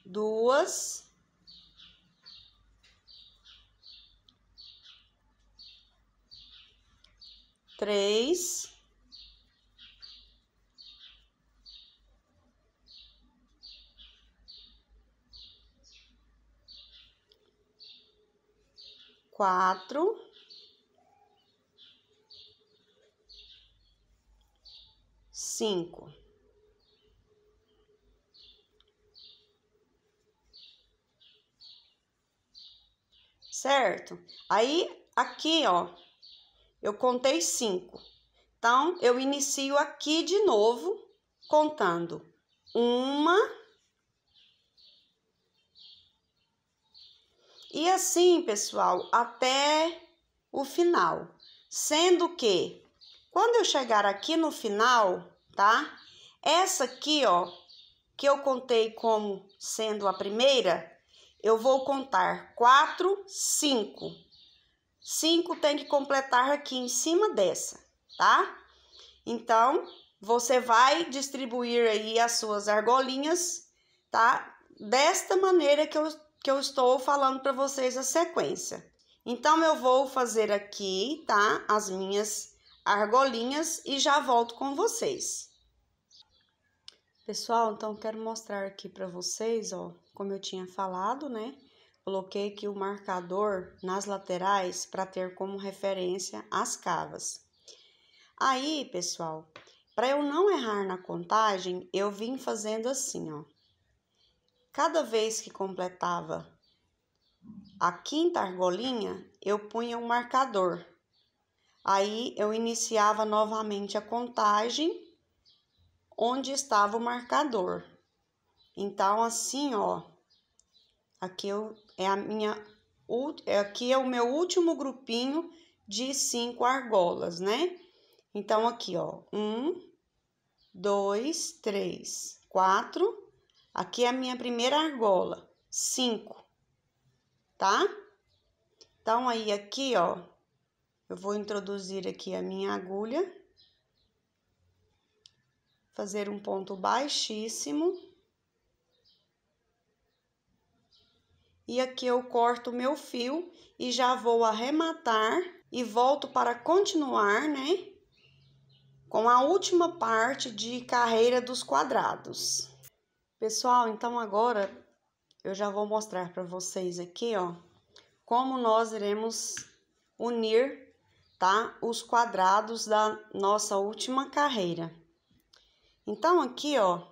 Duas. 3. 4. 5. Certo? Aí, aqui, ó, eu contei 5. Então, eu inicio aqui de novo, contando 1. E assim, pessoal, até o final. Sendo que, quando eu chegar aqui no final, tá? Essa aqui, ó, que eu contei como sendo a primeira, eu vou contar 4, 5. 5 tem que completar aqui em cima dessa, tá? Então, você vai distribuir aí as suas argolinhas, tá? Desta maneira que eu estou falando para vocês a sequência. Então, eu vou fazer aqui, tá? As minhas argolinhas e já volto com vocês. Pessoal, então, quero mostrar aqui para vocês, ó, como eu tinha falado, né? Coloquei aqui o marcador nas laterais para ter como referência as cavas. Aí, pessoal, para eu não errar na contagem, eu vim fazendo assim, ó. Cada vez que completava a quinta argolinha, eu punha um marcador. Aí, eu iniciava novamente a contagem onde estava o marcador. Então, assim, ó, aqui aqui é o meu último grupinho de 5 argolas, né? Então, aqui, ó, 1, 2, 3, 4. Aqui é a minha primeira argola, 5, tá? Então, aí, aqui, ó, eu vou introduzir aqui a minha agulha, fazer um ponto baixíssimo. E aqui eu corto o meu fio e já vou arrematar e volto para continuar, né? Com a última parte de carreira dos quadrados. Pessoal, então agora eu já vou mostrar para vocês aqui, ó, como nós iremos unir, tá? Os quadrados da nossa última carreira. Então, aqui, ó,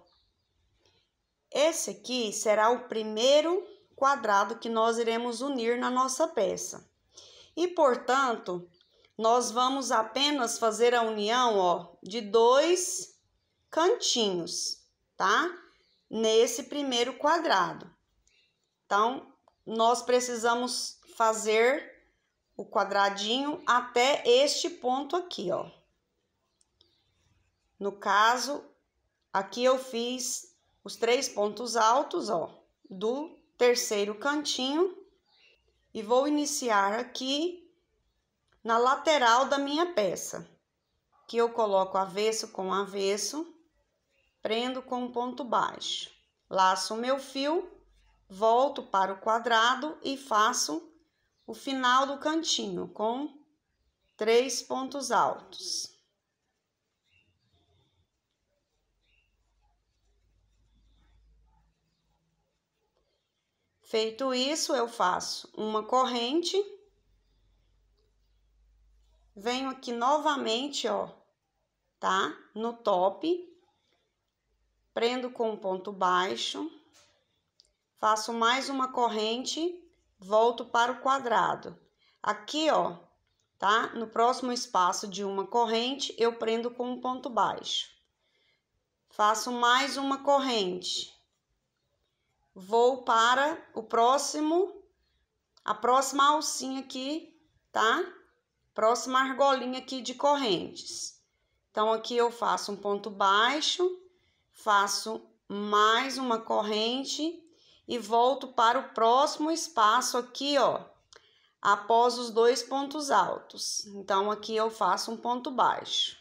esse aqui será o primeiro quadrado que nós iremos unir na nossa peça. E, portanto, nós vamos apenas fazer a união, ó, de 2 cantinhos, tá? Nesse primeiro quadrado. Então, nós precisamos fazer o quadradinho até este ponto aqui, ó. No caso, aqui eu fiz os 3 pontos altos, ó, do terceiro cantinho e vou iniciar aqui na lateral da minha peça, que eu coloco avesso com avesso, prendo com um ponto baixo, laço o meu fio, volto para o quadrado e faço o final do cantinho com 3 pontos altos. Feito isso, eu faço uma corrente, venho aqui novamente, ó, tá? No top, prendo com um ponto baixo, faço mais uma corrente, volto para o quadrado. Aqui, ó, tá? No próximo espaço de uma corrente, eu prendo com um ponto baixo. Faço mais uma corrente. Vou para a próxima alcinha aqui, tá? Próxima argolinha aqui de correntes. Então, aqui eu faço um ponto baixo, faço mais uma corrente e volto para o próximo espaço aqui, ó, após os 2 pontos altos. Então, aqui eu faço um ponto baixo.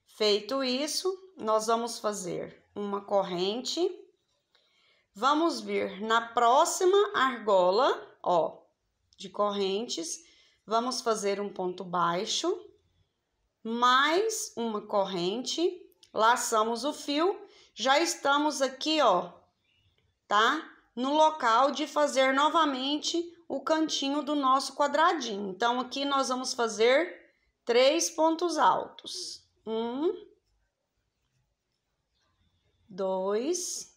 Feito isso, nós vamos fazer uma corrente. Vamos vir na próxima argola, ó, de correntes, vamos fazer um ponto baixo, mais uma corrente, laçamos o fio, já estamos aqui, ó, tá? No local de fazer novamente o cantinho do nosso quadradinho. Então, aqui nós vamos fazer 3 pontos altos. 1, 2,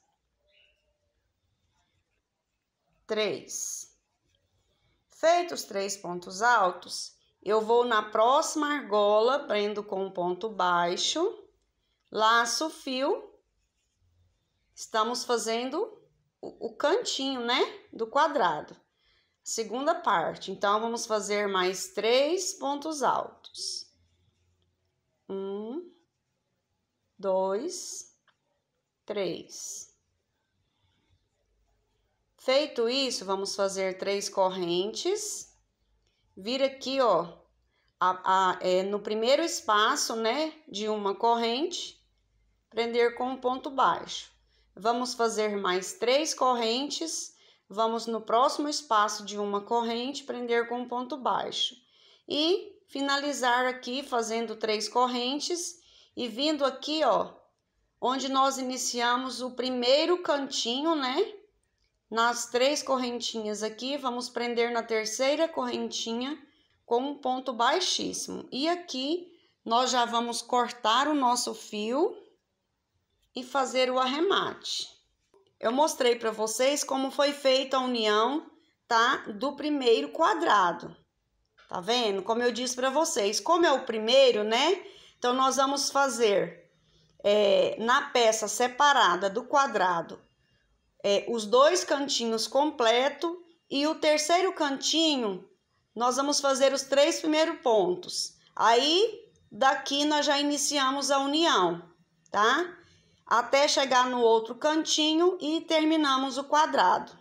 3. Feitos os 3 pontos altos, eu vou na próxima argola, prendo com um ponto baixo, laço o fio, estamos fazendo o cantinho, né, do quadrado, segunda parte. Então, vamos fazer mais 3 pontos altos. 1, 2, 3. Feito isso, vamos fazer 3 correntes, vir aqui, ó, no primeiro espaço, né, de uma corrente, prender com um ponto baixo. Vamos fazer mais 3 correntes, vamos no próximo espaço de uma corrente, prender com um ponto baixo. E finalizar aqui fazendo 3 correntes e vindo aqui, ó, onde nós iniciamos o primeiro cantinho, né? Nas 3 correntinhas aqui, vamos prender na terceira correntinha com um ponto baixíssimo. E aqui, nós já vamos cortar o nosso fio e fazer o arremate. Eu mostrei para vocês como foi feita a união, tá? Do primeiro quadrado. Tá vendo? Como eu disse para vocês, como é o primeiro, né? Então, nós vamos fazer na peça separada do quadrado, os 2 cantinhos completos e o terceiro cantinho, nós vamos fazer os 3 primeiros pontos. Aí, daqui nós já iniciamos a união, tá? Até chegar no outro cantinho e terminamos o quadrado.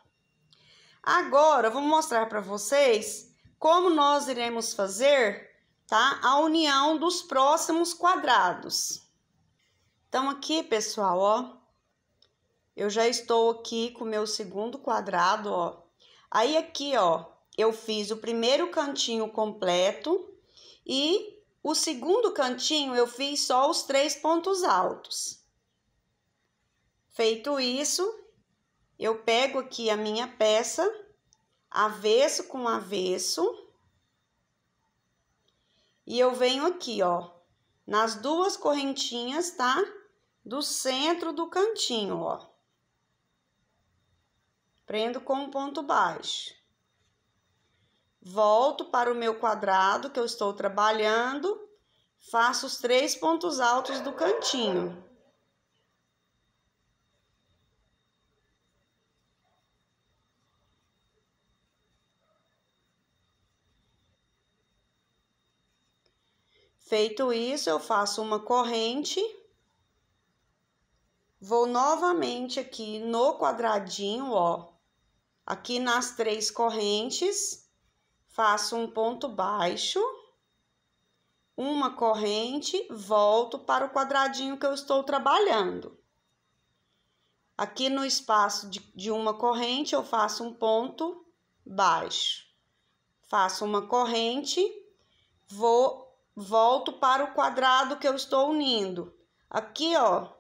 Agora, eu vou mostrar para vocês como nós iremos fazer, tá? A união dos próximos quadrados. Então, aqui, pessoal, ó, eu já estou aqui com o meu segundo quadrado, ó. Aí, aqui, ó, eu fiz o primeiro cantinho completo e o segundo cantinho eu fiz só os 3 pontos altos. Feito isso, eu pego aqui a minha peça, avesso com avesso, e eu venho aqui, ó, nas 2 correntinhas, tá? Do centro do cantinho, ó. Prendo com um ponto baixo. volto para o meu quadrado que eu estou trabalhando, faço os 3 pontos altos do cantinho. Feito isso, eu faço uma corrente, vou novamente aqui no quadradinho, ó, aqui nas 3 correntes, faço um ponto baixo, uma corrente, volto para o quadradinho que eu estou trabalhando. Aqui no espaço de uma corrente, eu faço um ponto baixo, faço uma corrente, volto para o quadrado que eu estou unindo. Aqui, ó,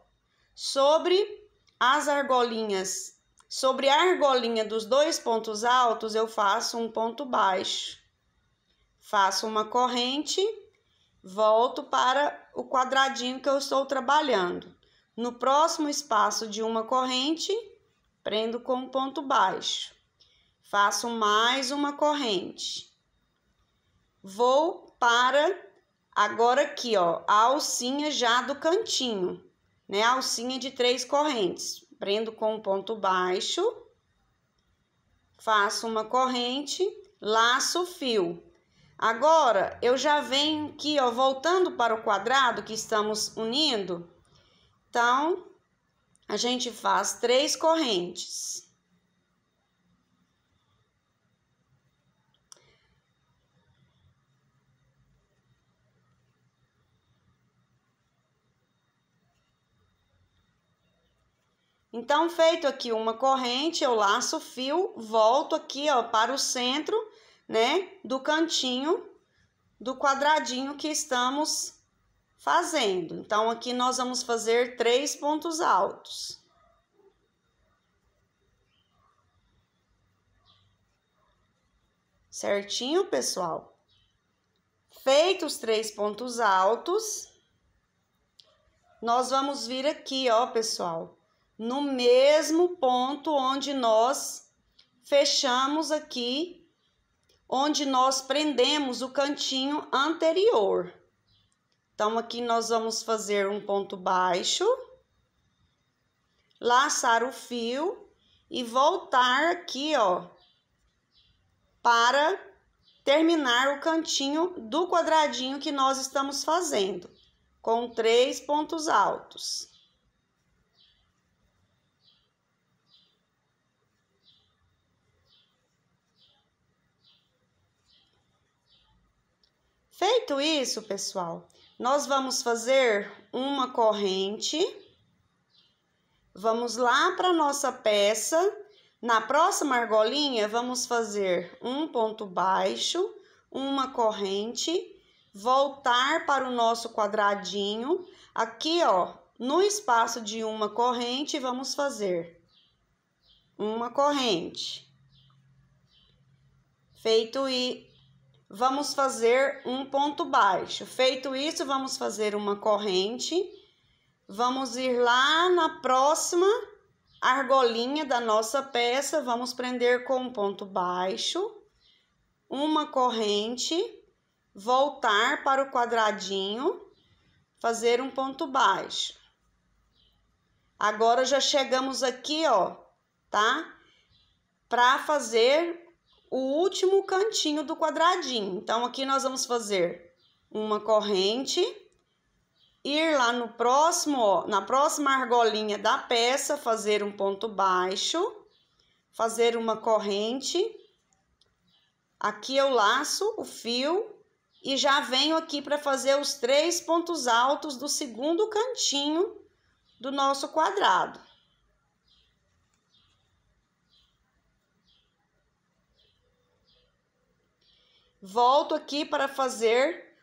sobre as argolinhas, sobre a argolinha dos 2 pontos altos, eu faço um ponto baixo, faço uma corrente, volto para o quadradinho que eu estou trabalhando. No próximo espaço de uma corrente, prendo com um ponto baixo, faço mais uma corrente, vou para agora aqui, ó, a alcinha já do cantinho, né? A alcinha de 3 correntes, prendo com um ponto baixo, faço uma corrente, laço o fio. Agora, eu já venho aqui, ó, voltando para o quadrado que estamos unindo. Então, a gente faz 3 correntes. Então, feito aqui uma corrente, eu laço o fio, volto aqui, ó, para o centro, né, do cantinho do quadradinho que estamos fazendo. Então, aqui nós vamos fazer 3 pontos altos. Certinho, pessoal? Feitos os 3 pontos altos, nós vamos vir aqui, ó, pessoal, no mesmo ponto onde nós fechamos aqui, onde nós prendemos o cantinho anterior. Então, aqui nós vamos fazer um ponto baixo, laçar o fio e voltar aqui, ó, para terminar o cantinho do quadradinho que nós estamos fazendo, com 3 pontos altos. Feito isso, pessoal, nós vamos fazer uma corrente, vamos lá para nossa peça, na próxima argolinha vamos fazer um ponto baixo, uma corrente, voltar para o nosso quadradinho, aqui, ó, no espaço de uma corrente, vamos fazer uma corrente. Feito isso, vamos fazer um ponto baixo. Feito isso, vamos fazer uma corrente. Vamos ir lá na próxima argolinha da nossa peça, vamos prender com um ponto baixo, uma corrente, voltar para o quadradinho, fazer um ponto baixo. Agora já chegamos aqui, ó, tá? Para fazer o último cantinho do quadradinho. Então, aqui nós vamos fazer uma corrente, ir lá no próximo, ó, na próxima argolinha da peça, fazer um ponto baixo, fazer uma corrente. Aqui eu laço o fio e já venho aqui para fazer os 3 pontos altos do segundo cantinho do nosso quadrado. Volto aqui para fazer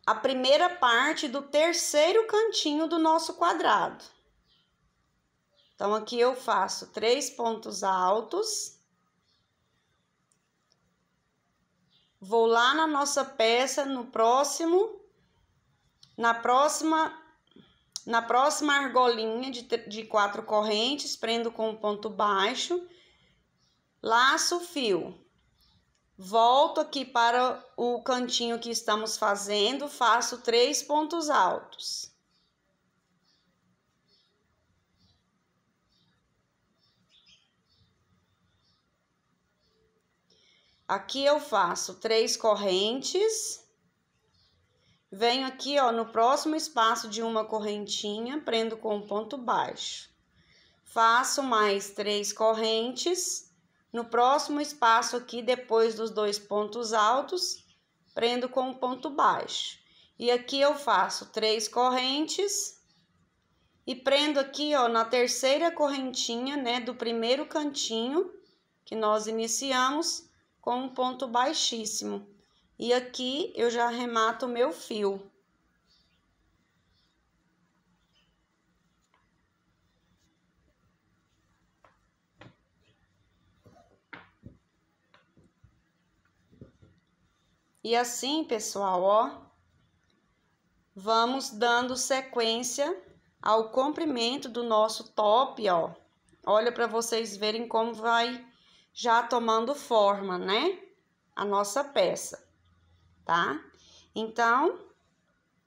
a primeira parte do terceiro cantinho do nosso quadrado. Então, aqui eu faço 3 pontos altos. Vou lá na nossa peça, na próxima argolinha de 4 correntes, prendo com um ponto baixo, laço o fio. volto aqui para o cantinho que estamos fazendo, faço 3 pontos altos. Aqui eu faço 3 correntes, venho aqui, ó, no próximo espaço de uma correntinha, prendo com um ponto baixo. Faço mais 3 correntes, no próximo espaço aqui, depois dos 2 pontos altos, prendo com um ponto baixo. E aqui eu faço 3 correntes e prendo aqui, ó, na terceira correntinha, né, do primeiro cantinho que nós iniciamos, com um ponto baixíssimo. E aqui eu já arremato o meu fio. E assim, pessoal, ó, vamos dando sequência ao comprimento do nosso top, ó. Olha para vocês verem como vai já tomando forma, né? A nossa peça, tá? Então,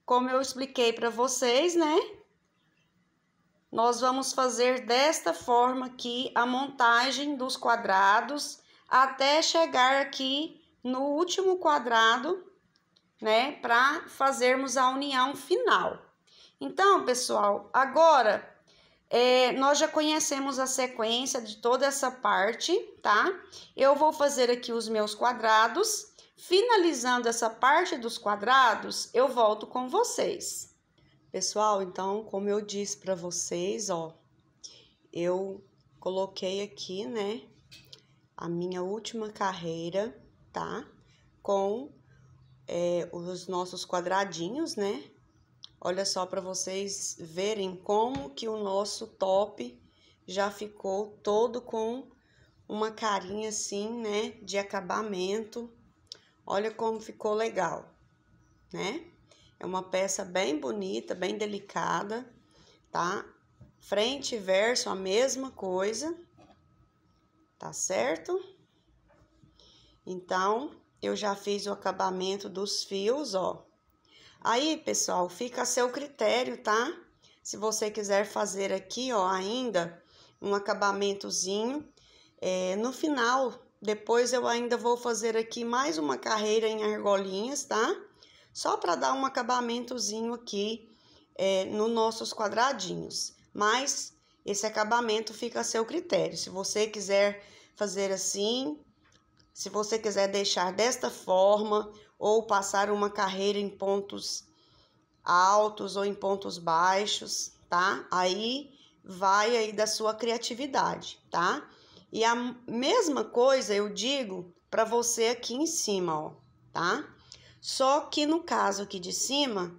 como eu expliquei para vocês, né? Nós vamos fazer desta forma aqui a montagem dos quadrados até chegar aqui no último quadrado, né? Para fazermos a união final. Então, pessoal, agora nós já conhecemos a sequência de toda essa parte, tá? Eu vou fazer aqui os meus quadrados. Finalizando essa parte dos quadrados, eu volto com vocês. Pessoal, então, como eu disse para vocês, ó, eu coloquei aqui, né, a minha última carreira, tá? Com os nossos quadradinhos, né? Olha só para vocês verem como que o nosso top já ficou todo com uma carinha assim, né, de acabamento. Olha como ficou legal, né? É uma peça bem bonita, bem delicada, tá? Frente e verso a mesma coisa, tá certo? Então, eu já fiz o acabamento dos fios, ó. Aí, pessoal, fica a seu critério, tá? Se você quiser fazer aqui, ó, ainda um acabamentozinho, no final, depois eu ainda vou fazer aqui mais uma carreira em argolinhas, tá? Só para dar um acabamentozinho aqui nos nossos quadradinhos. Mas esse acabamento fica a seu critério. Se você quiser fazer assim, se você quiser deixar desta forma, ou passar uma carreira em pontos altos ou em pontos baixos, tá? Aí vai aí da sua criatividade, tá? E a mesma coisa eu digo para você aqui em cima, ó, tá? Só que no caso aqui de cima,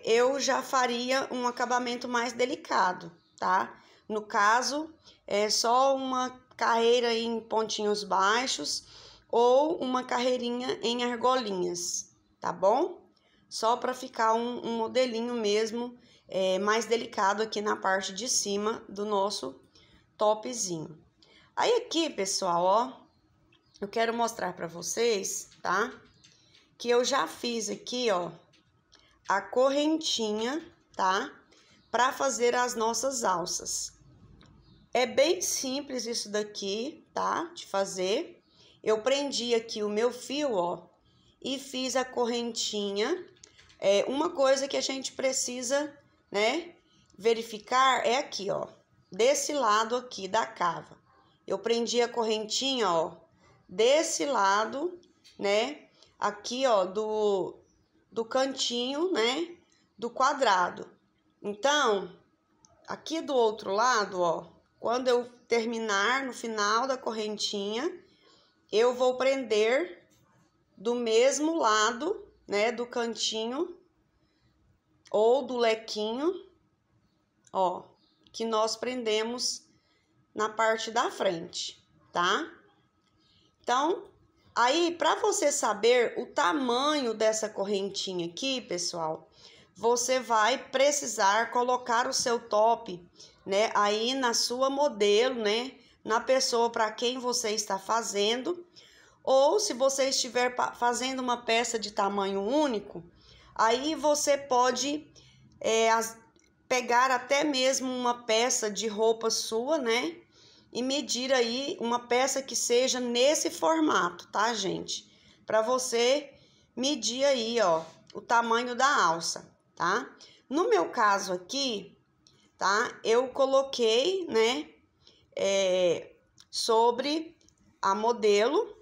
eu já faria um acabamento mais delicado, tá? No caso, é só uma carreira em pontinhos baixos ou uma carreirinha em argolinhas, tá bom? Só para ficar um modelinho mesmo mais delicado aqui na parte de cima do nosso topzinho. Aí aqui, pessoal, ó, eu quero mostrar para vocês, tá? Que eu já fiz aqui, ó, a correntinha, tá? Para fazer as nossas alças. É bem simples isso daqui, tá? De fazer. Eu prendi aqui o meu fio, ó, e fiz a correntinha. Uma coisa que a gente precisa, né, verificar é aqui, ó, desse lado aqui da cava. Eu prendi a correntinha, ó, desse lado, né, aqui, ó, do cantinho, né, do quadrado. Então, aqui do outro lado, ó, quando eu terminar no final da correntinha, eu vou prender do mesmo lado, né, do cantinho ou do lequinho, ó, que nós prendemos na parte da frente, tá? Então, aí, para você saber o tamanho dessa correntinha aqui, pessoal, você vai precisar colocar o seu top, né, aí na sua modelo, né, na pessoa para quem você está fazendo, Ou se você estiver fazendo uma peça de tamanho único, aí você pode pegar até mesmo uma peça de roupa sua, né? E medir aí uma peça que seja nesse formato, tá, gente? Para você medir aí, ó, o tamanho da alça, tá? No meu caso aqui, tá? Eu coloquei, né, sobre a modelo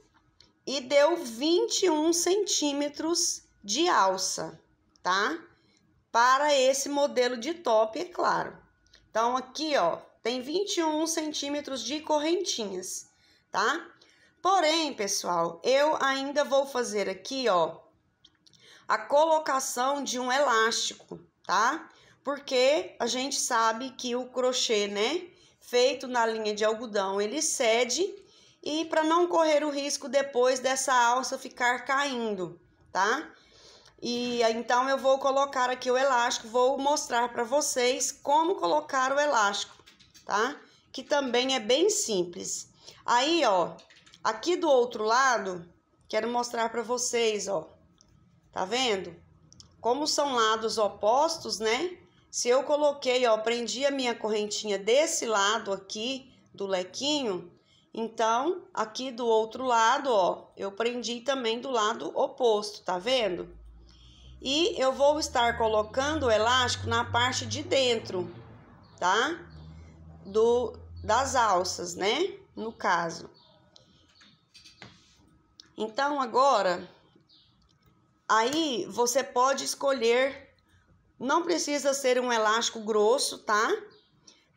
e deu 21 centímetros de alça, tá? Para esse modelo de top, é claro. Então, aqui, ó, tem 21 centímetros de correntinhas, tá? Porém, pessoal, eu ainda vou fazer aqui, ó, a colocação de um elástico, tá? Porque a gente sabe que o crochê, né, feito na linha de algodão, ele cede e para não correr o risco depois dessa alça ficar caindo, tá? E então eu vou colocar aqui o elástico, vou mostrar para vocês como colocar o elástico, tá? Que também é bem simples. Aí, ó, aqui do outro lado, quero mostrar para vocês, ó. Tá vendo? Como são lados opostos, né? Se eu coloquei, ó, prendi a minha correntinha desse lado aqui do lequinho, então aqui do outro lado, ó, eu prendi também do lado oposto, tá vendo? E eu vou estar colocando o elástico na parte de dentro, tá? Das alças, né? No caso. Então, agora, aí você pode escolher, não precisa ser um elástico grosso, tá?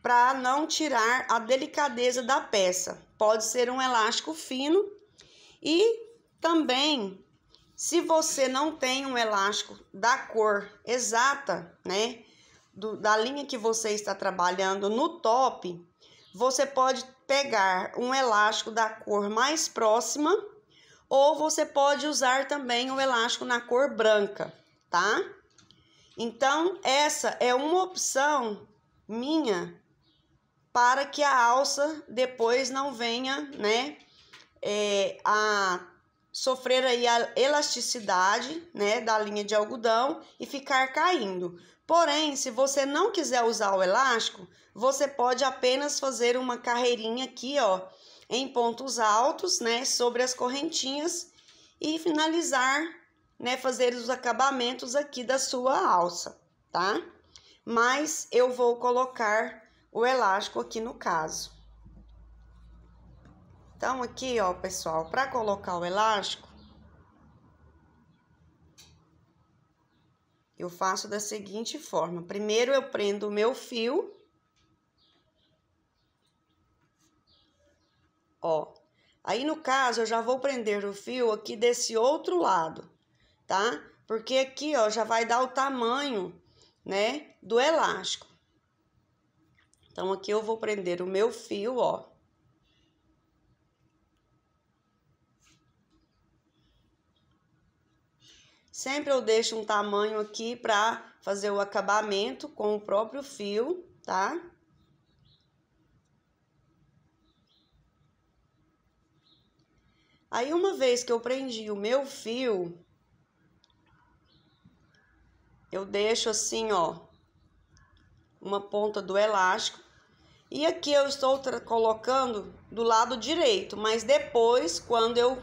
Para não tirar a delicadeza da peça. Pode ser um elástico fino e também, se você não tem um elástico da cor exata, né, da linha que você está trabalhando no top, você pode pegar um elástico da cor mais próxima ou você pode usar também o elástico na cor branca, tá? Então, essa é uma opção minha para que a alça depois não venha, né, a sofrer aí a elasticidade, né, da linha de algodão e ficar caindo. Porém, se você não quiser usar o elástico, você pode apenas fazer uma carreirinha aqui, ó, em pontos altos, né, sobre as correntinhas e finalizar, né, fazer os acabamentos aqui da sua alça, tá? Mas eu vou colocar o elástico aqui no caso. Então, aqui, ó, pessoal, para colocar o elástico, eu faço da seguinte forma. Primeiro, eu prendo o meu fio. Ó. Aí, no caso, eu já vou prender o fio aqui desse outro lado, tá? Porque aqui, ó, já vai dar o tamanho, né, do elástico. Então, aqui eu vou prender o meu fio, ó. Sempre eu deixo um tamanho aqui para fazer o acabamento com o próprio fio, tá? Aí, uma vez que eu prendi o meu fio, eu deixo assim, ó, uma ponta do elástico. E aqui eu estou colocando do lado direito, mas depois, quando eu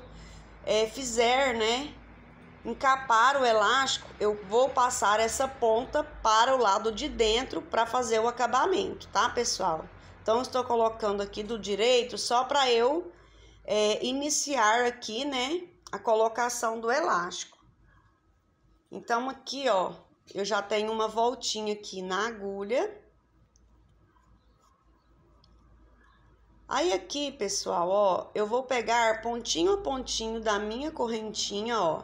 fizer, né, encapar o elástico, eu vou passar essa ponta para o lado de dentro para fazer o acabamento, tá, pessoal? Então, estou colocando aqui do direito só para eu iniciar aqui, né, a colocação do elástico. Então, aqui, ó, eu já tenho uma voltinha aqui na agulha. Aí aqui, pessoal, ó, eu vou pegar pontinho a pontinho da minha correntinha, ó,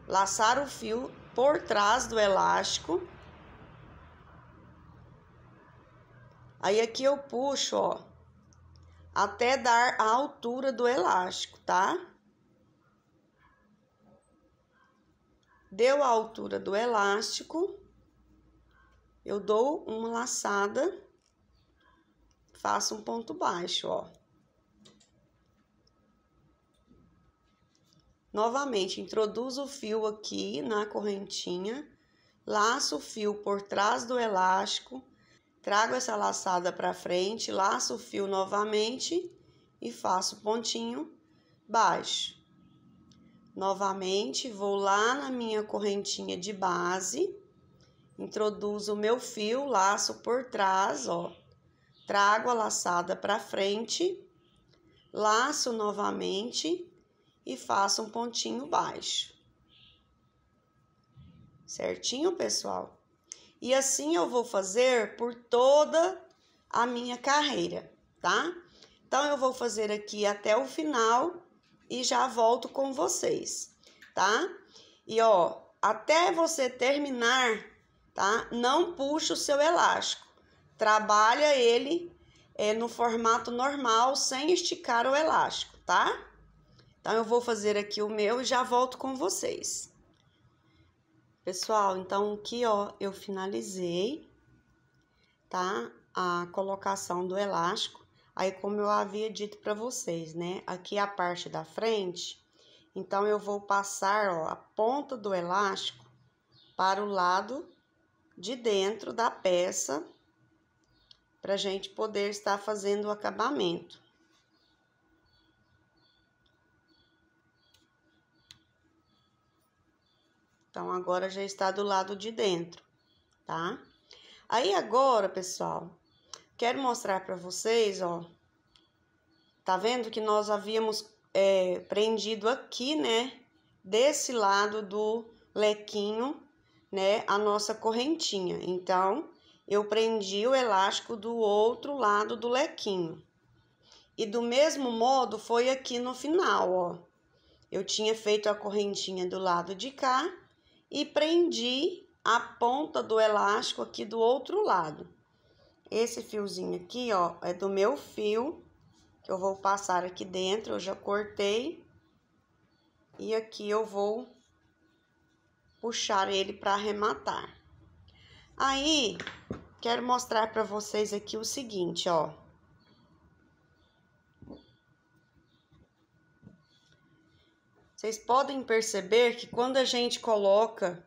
laçar o fio por trás do elástico. Aí aqui eu puxo, ó, até dar a altura do elástico, tá? Deu a altura do elástico, eu dou uma laçada, faço um ponto baixo, ó. novamente, introduzo o fio aqui na correntinha, laço o fio por trás do elástico, trago essa laçada para frente, laço o fio novamente e faço pontinho baixo. Novamente, vou lá na minha correntinha de base, introduzo o meu fio, laço por trás, ó. Trago a laçada para frente, laço novamente e faço um pontinho baixo. Certinho, pessoal? E assim eu vou fazer por toda a minha carreira, tá? Então, eu vou fazer aqui até o final e já volto com vocês, tá? E, ó, até você terminar, tá? Não puxa o seu elástico. Trabalha ele no formato normal, sem esticar o elástico, tá? Então, eu vou fazer aqui o meu e já volto com vocês. Pessoal, então aqui, ó, eu finalizei, tá? A colocação do elástico. Aí, como eu havia dito para vocês, né? Aqui a parte da frente, então eu vou passar, ó, a ponta do elástico para o lado de dentro da peça, pra gente poder estar fazendo o acabamento. Então, agora já está do lado de dentro, tá? Aí, agora, pessoal, quero mostrar para vocês, ó. Tá vendo que nós havíamos prendido aqui, né? Desse lado do lequinho, né? A nossa correntinha. Então, eu prendi o elástico do outro lado do lequinho. E do mesmo modo, foi aqui no final, ó. Eu tinha feito a correntinha do lado de cá e prendi a ponta do elástico aqui do outro lado. Esse fiozinho aqui, ó, é do meu fio, que eu vou passar aqui dentro, eu já cortei. E aqui eu vou puxar ele para arrematar. Aí, quero mostrar para vocês aqui o seguinte, ó. Vocês podem perceber que quando a gente coloca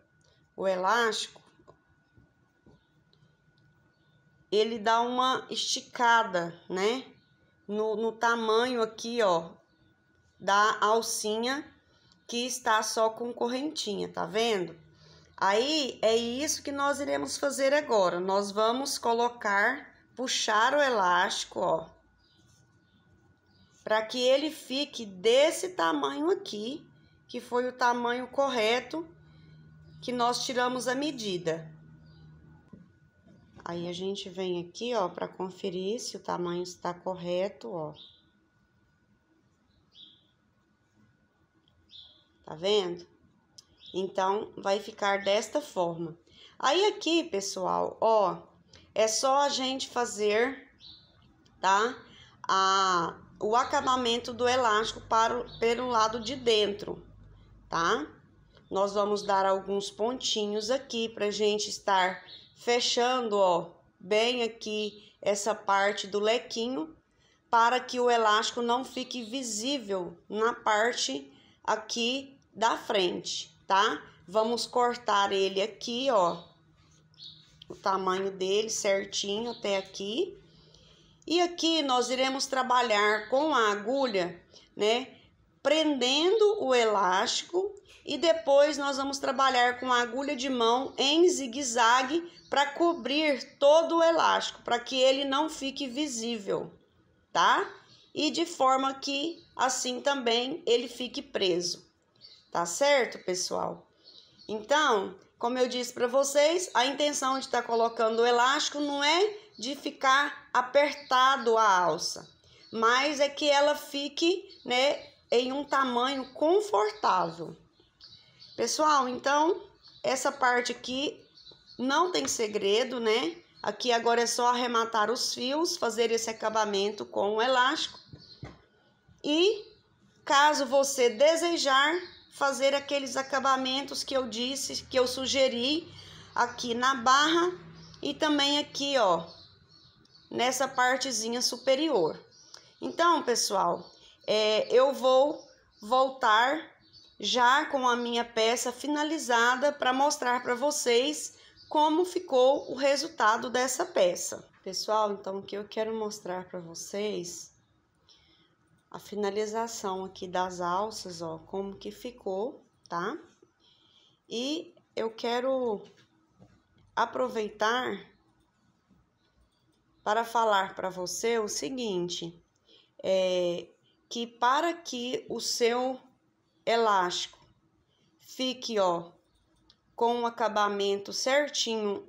o elástico, ele dá uma esticada, né? No tamanho aqui, ó, da alcinha que está só com correntinha, tá vendo? Aí, é isso que nós iremos fazer agora. Nós vamos puxar o elástico, ó, para que ele fique desse tamanho aqui, que foi o tamanho correto que nós tiramos a medida. Aí, a gente vem aqui, ó, para conferir se o tamanho está correto, ó. Tá vendo? Então, vai ficar desta forma. Aí, aqui, pessoal, ó, é só a gente fazer, tá? O acabamento do elástico pelo lado de dentro, tá? Nós vamos dar alguns pontinhos aqui pra gente estar fechando, ó, bem aqui essa parte do lequinho, para que o elástico não fique visível na parte aqui da frente, tá? Vamos cortar ele aqui, ó, o tamanho dele certinho até aqui. E aqui nós iremos trabalhar com a agulha, né, prendendo o elástico, e depois nós vamos trabalhar com a agulha de mão em zigue-zague para cobrir todo o elástico, para que ele não fique visível, tá? E de forma que assim também ele fique preso, tá certo, pessoal? Então, como eu disse para vocês, a intenção de estar colocando o elástico não é de ficar apertado a alça, mas é que ela fique, né, em um tamanho confortável. Pessoal, então, essa parte aqui não tem segredo, né? Aqui agora é só arrematar os fios, fazer esse acabamento com o elástico. E, caso você desejar fazer aqueles acabamentos que eu disse, que eu sugeri aqui na barra e também aqui, ó, nessa partezinha superior. Então, pessoal, eu vou voltar já com a minha peça finalizada para mostrar para vocês como ficou o resultado dessa peça. Pessoal, então o que eu quero mostrar para vocês, a finalização aqui das alças, ó, como que ficou, tá? E eu quero aproveitar para falar para você o seguinte, que para que o seu elástico fique, ó, com um acabamento certinho,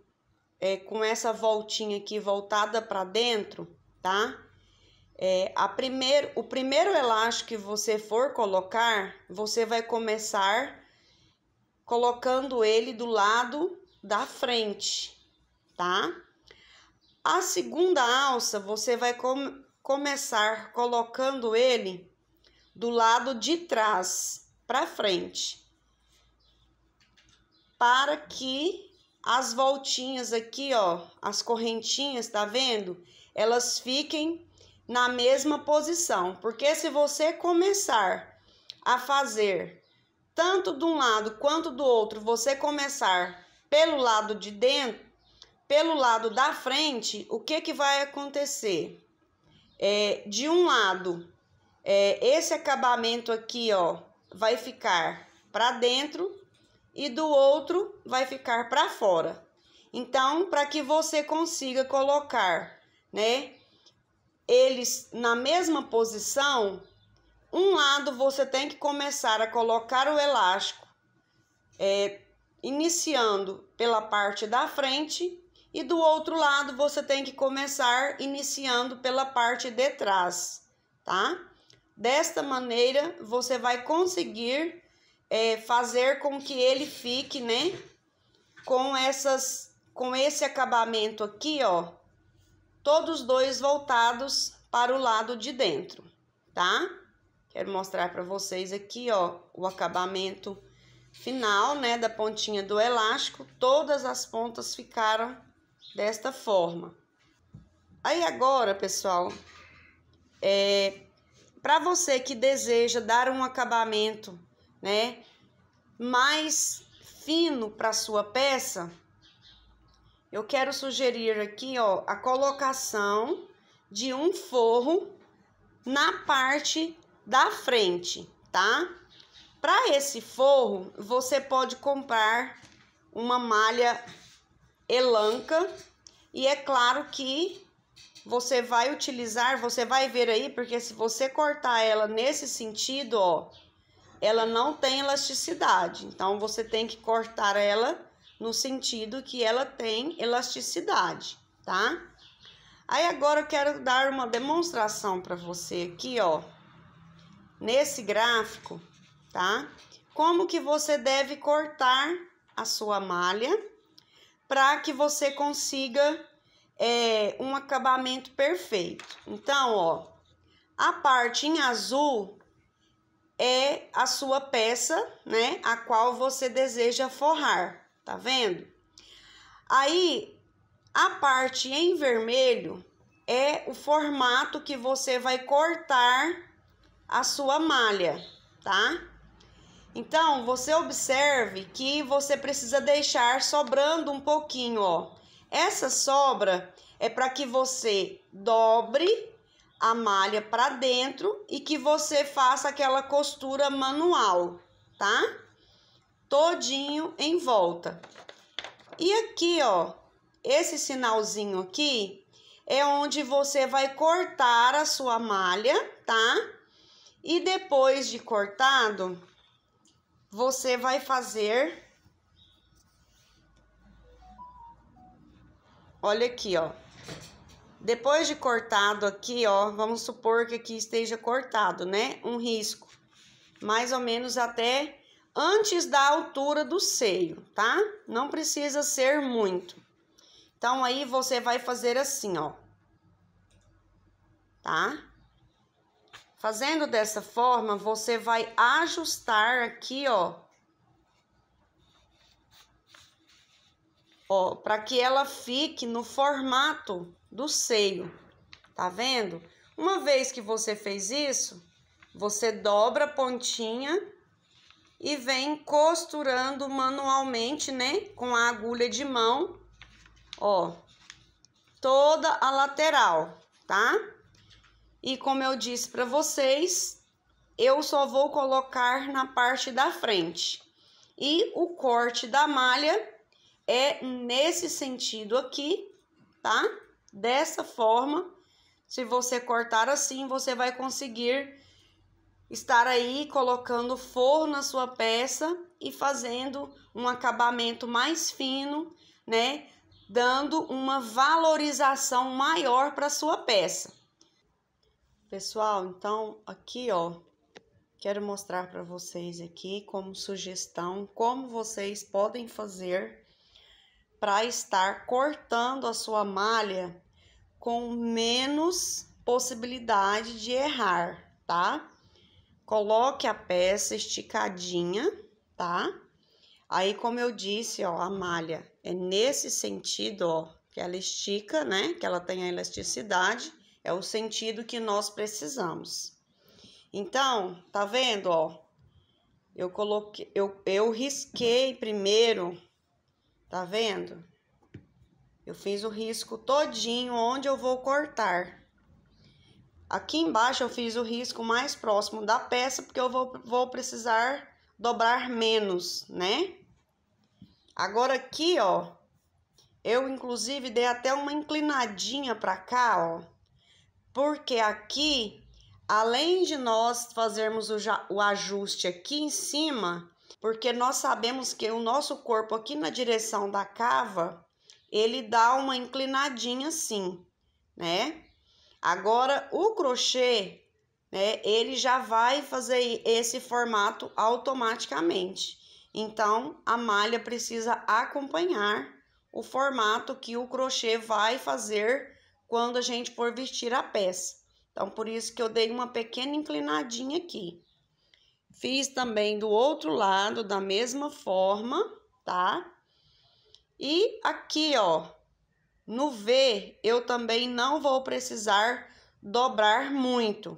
com essa voltinha aqui voltada para dentro, tá? O primeiro elástico que você for colocar, você vai começar colocando ele do lado da frente, tá? A segunda alça, você vai começar colocando ele do lado de trás para frente, para que as voltinhas aqui, ó, as correntinhas, tá vendo? Elas fiquem na mesma posição, porque se você começar a fazer tanto de um lado quanto do outro, você começar pelo lado de dentro, pelo lado da frente, o que que vai acontecer? De um lado, esse acabamento aqui, ó, vai ficar para dentro e do outro vai ficar para fora. Então, para que você consiga colocar, né, eles na mesma posição, um lado você tem que começar a colocar o elástico, iniciando pela parte da frente, e do outro lado você tem que começar iniciando pela parte de trás, tá? Desta maneira, você vai conseguir fazer com que ele fique, né, com esse acabamento aqui, ó, todos dois voltados para o lado de dentro, tá? Quero mostrar para vocês aqui, ó, o acabamento final, né, da pontinha do elástico. Todas as pontas ficaram desta forma. Aí agora, pessoal, para você que deseja dar um acabamento, né, mais fino para sua peça, eu quero sugerir aqui, ó, a colocação de um forro na parte da frente, tá? Para esse forro, você pode comprar uma malha elanca, e é claro que você vai utilizar, você vai ver aí, porque se você cortar ela nesse sentido, ó, ela não tem elasticidade. Então, você tem que cortar ela no sentido que ela tem elasticidade, tá? Aí, agora eu quero dar uma demonstração para você aqui, ó, nesse gráfico, tá? Como que você deve cortar a sua malha para que você consiga um acabamento perfeito. Então, ó, a parte em azul é a sua peça, né, a qual você deseja forrar, tá vendo? Aí, a parte em vermelho é o formato que você vai cortar a sua malha, tá? Então, você observe que você precisa deixar sobrando um pouquinho, ó. Essa sobra é para que você dobre a malha para dentro e que você faça aquela costura manual, tá? Todinho em volta. E aqui, ó, esse sinalzinho aqui é onde você vai cortar a sua malha, tá? E depois de cortado, você vai fazer, olha aqui, ó, depois de cortado aqui, ó, vamos supor que aqui esteja cortado, né, um risco, mais ou menos até antes da altura do seio, tá? Não precisa ser muito. Então, aí você vai fazer assim, ó, tá? Fazendo dessa forma, você vai ajustar aqui, ó, para que ela fique no formato do seio, tá vendo? Uma vez que você fez isso, você dobra a pontinha e vem costurando manualmente, né, com a agulha de mão, ó, toda a lateral, tá? E como eu disse para vocês, eu só vou colocar na parte da frente. E o corte da malha é nesse sentido aqui, tá? Dessa forma, se você cortar assim, você vai conseguir estar aí colocando forro na sua peça e fazendo um acabamento mais fino, né? Dando uma valorização maior para sua peça. Pessoal, então aqui, ó, quero mostrar para vocês aqui como sugestão, como vocês podem fazer para estar cortando a sua malha com menos possibilidade de errar, tá? Coloque a peça esticadinha, tá? Aí, como eu disse, ó, a malha é nesse sentido, ó, que ela estica, né? Que ela tem a elasticidade, é o sentido que nós precisamos. Então, tá vendo, ó? Eu coloquei, eu risquei primeiro, tá vendo? Eu fiz o risco todinho onde eu vou cortar. Aqui embaixo eu fiz o risco mais próximo da peça, porque eu vou precisar dobrar menos, né? Agora aqui, ó, eu inclusive dei até uma inclinadinha pra cá, ó, porque aqui, além de nós fazermos o ajuste aqui em cima, porque nós sabemos que o nosso corpo aqui na direção da cava, ele dá uma inclinadinha assim, né? Agora, o crochê, né, ele já vai fazer esse formato automaticamente. Então, a malha precisa acompanhar o formato que o crochê vai fazer quando a gente for vestir a peça. Então, por isso que eu dei uma pequena inclinadinha aqui. Fiz também do outro lado da mesma forma, tá? E aqui, ó, no V, eu também não vou precisar dobrar muito,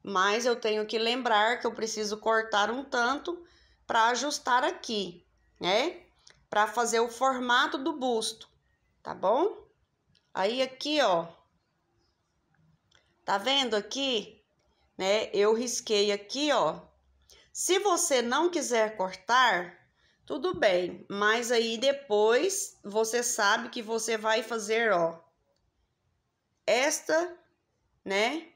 mas eu tenho que lembrar que eu preciso cortar um tanto para ajustar aqui, né? Para fazer o formato do busto, tá bom? Aí aqui, ó, tá vendo aqui, né? Eu risquei aqui, ó. Se você não quiser cortar, tudo bem, mas aí depois você sabe que você vai fazer, ó, esta, né?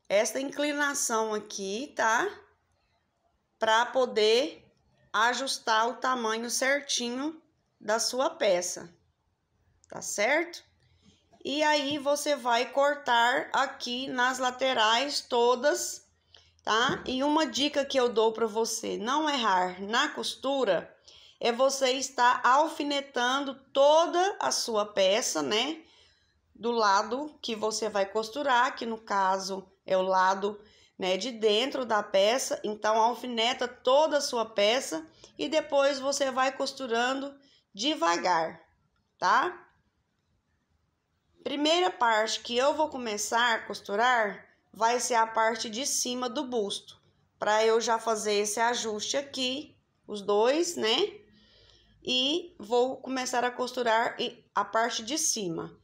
Esta inclinação aqui, tá? Para poder ajustar o tamanho certinho da sua peça, tá certo? E aí você vai cortar aqui nas laterais todas, tá? E uma dica que eu dou para você não errar na costura é você estar alfinetando toda a sua peça, né? Do lado que você vai costurar, que no caso é o lado, né, de dentro da peça. Então, alfineta toda a sua peça e depois você vai costurando devagar, tá? Primeira parte que eu vou começar a costurar vai ser a parte de cima do busto, para eu já fazer esse ajuste aqui, os dois, né? E vou começar a costurar a parte de cima.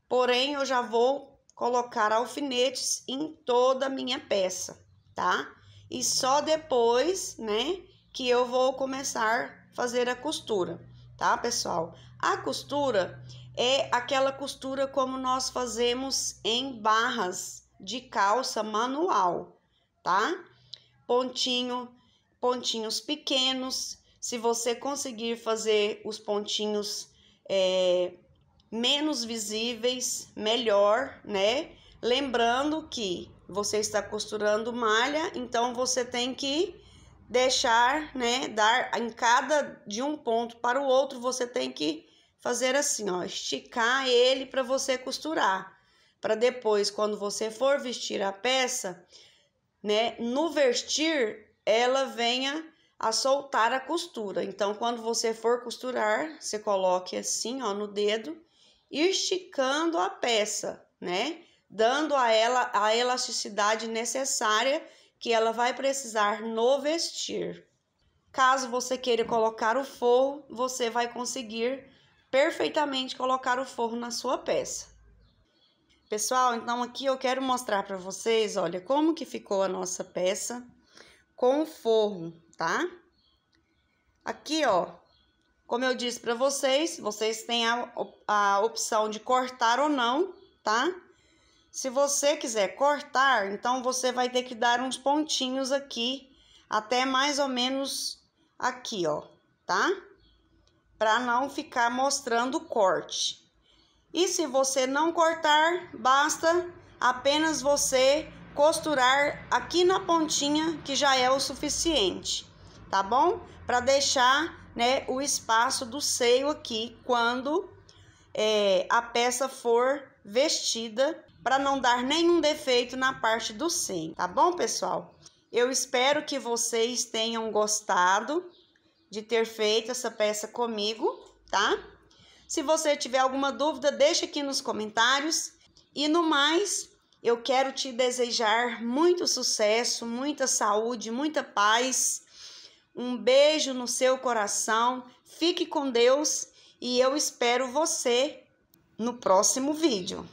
Porém, eu já vou colocar alfinetes em toda a minha peça, tá? E só depois, né, que eu vou começar a fazer a costura, tá, pessoal? A costura é aquela costura como nós fazemos em barras de calça manual, tá? Pontinhos pequenos. Se você conseguir fazer os pontinhos menos visíveis, melhor, né? Lembrando que você está costurando malha, então você tem que deixar, né? Dar em cada de um ponto para o outro, você tem que fazer assim, ó, esticar ele para você costurar, para depois, quando você for vestir a peça, né? No vestir, ela venha a soltar a costura. Então, quando você for costurar, você coloque assim, ó, no dedo, esticando a peça, né? Dando a ela a elasticidade necessária que ela vai precisar no vestir. Caso você queira colocar o forro, você vai conseguir perfeitamente colocar o forro na sua peça. Pessoal, então aqui eu quero mostrar para vocês, olha, como que ficou a nossa peça com o forro, tá? Aqui, ó, como eu disse para vocês, vocês têm a opção de cortar ou não, tá? Se você quiser cortar, então você vai ter que dar uns pontinhos aqui, até mais ou menos aqui, ó, tá? Para não ficar mostrando o corte. E se você não cortar, basta apenas você costurar aqui na pontinha, que já é o suficiente, tá bom? Para deixar, né, o espaço do seio aqui quando a peça for vestida, para não dar nenhum defeito na parte do seio, tá bom, pessoal? Eu espero que vocês tenham gostado de ter feito essa peça comigo, tá? Se você tiver alguma dúvida, deixa aqui nos comentários. E no mais, eu quero te desejar muito sucesso, muita saúde, muita paz. Um beijo no seu coração. Fique com Deus e eu espero você no próximo vídeo.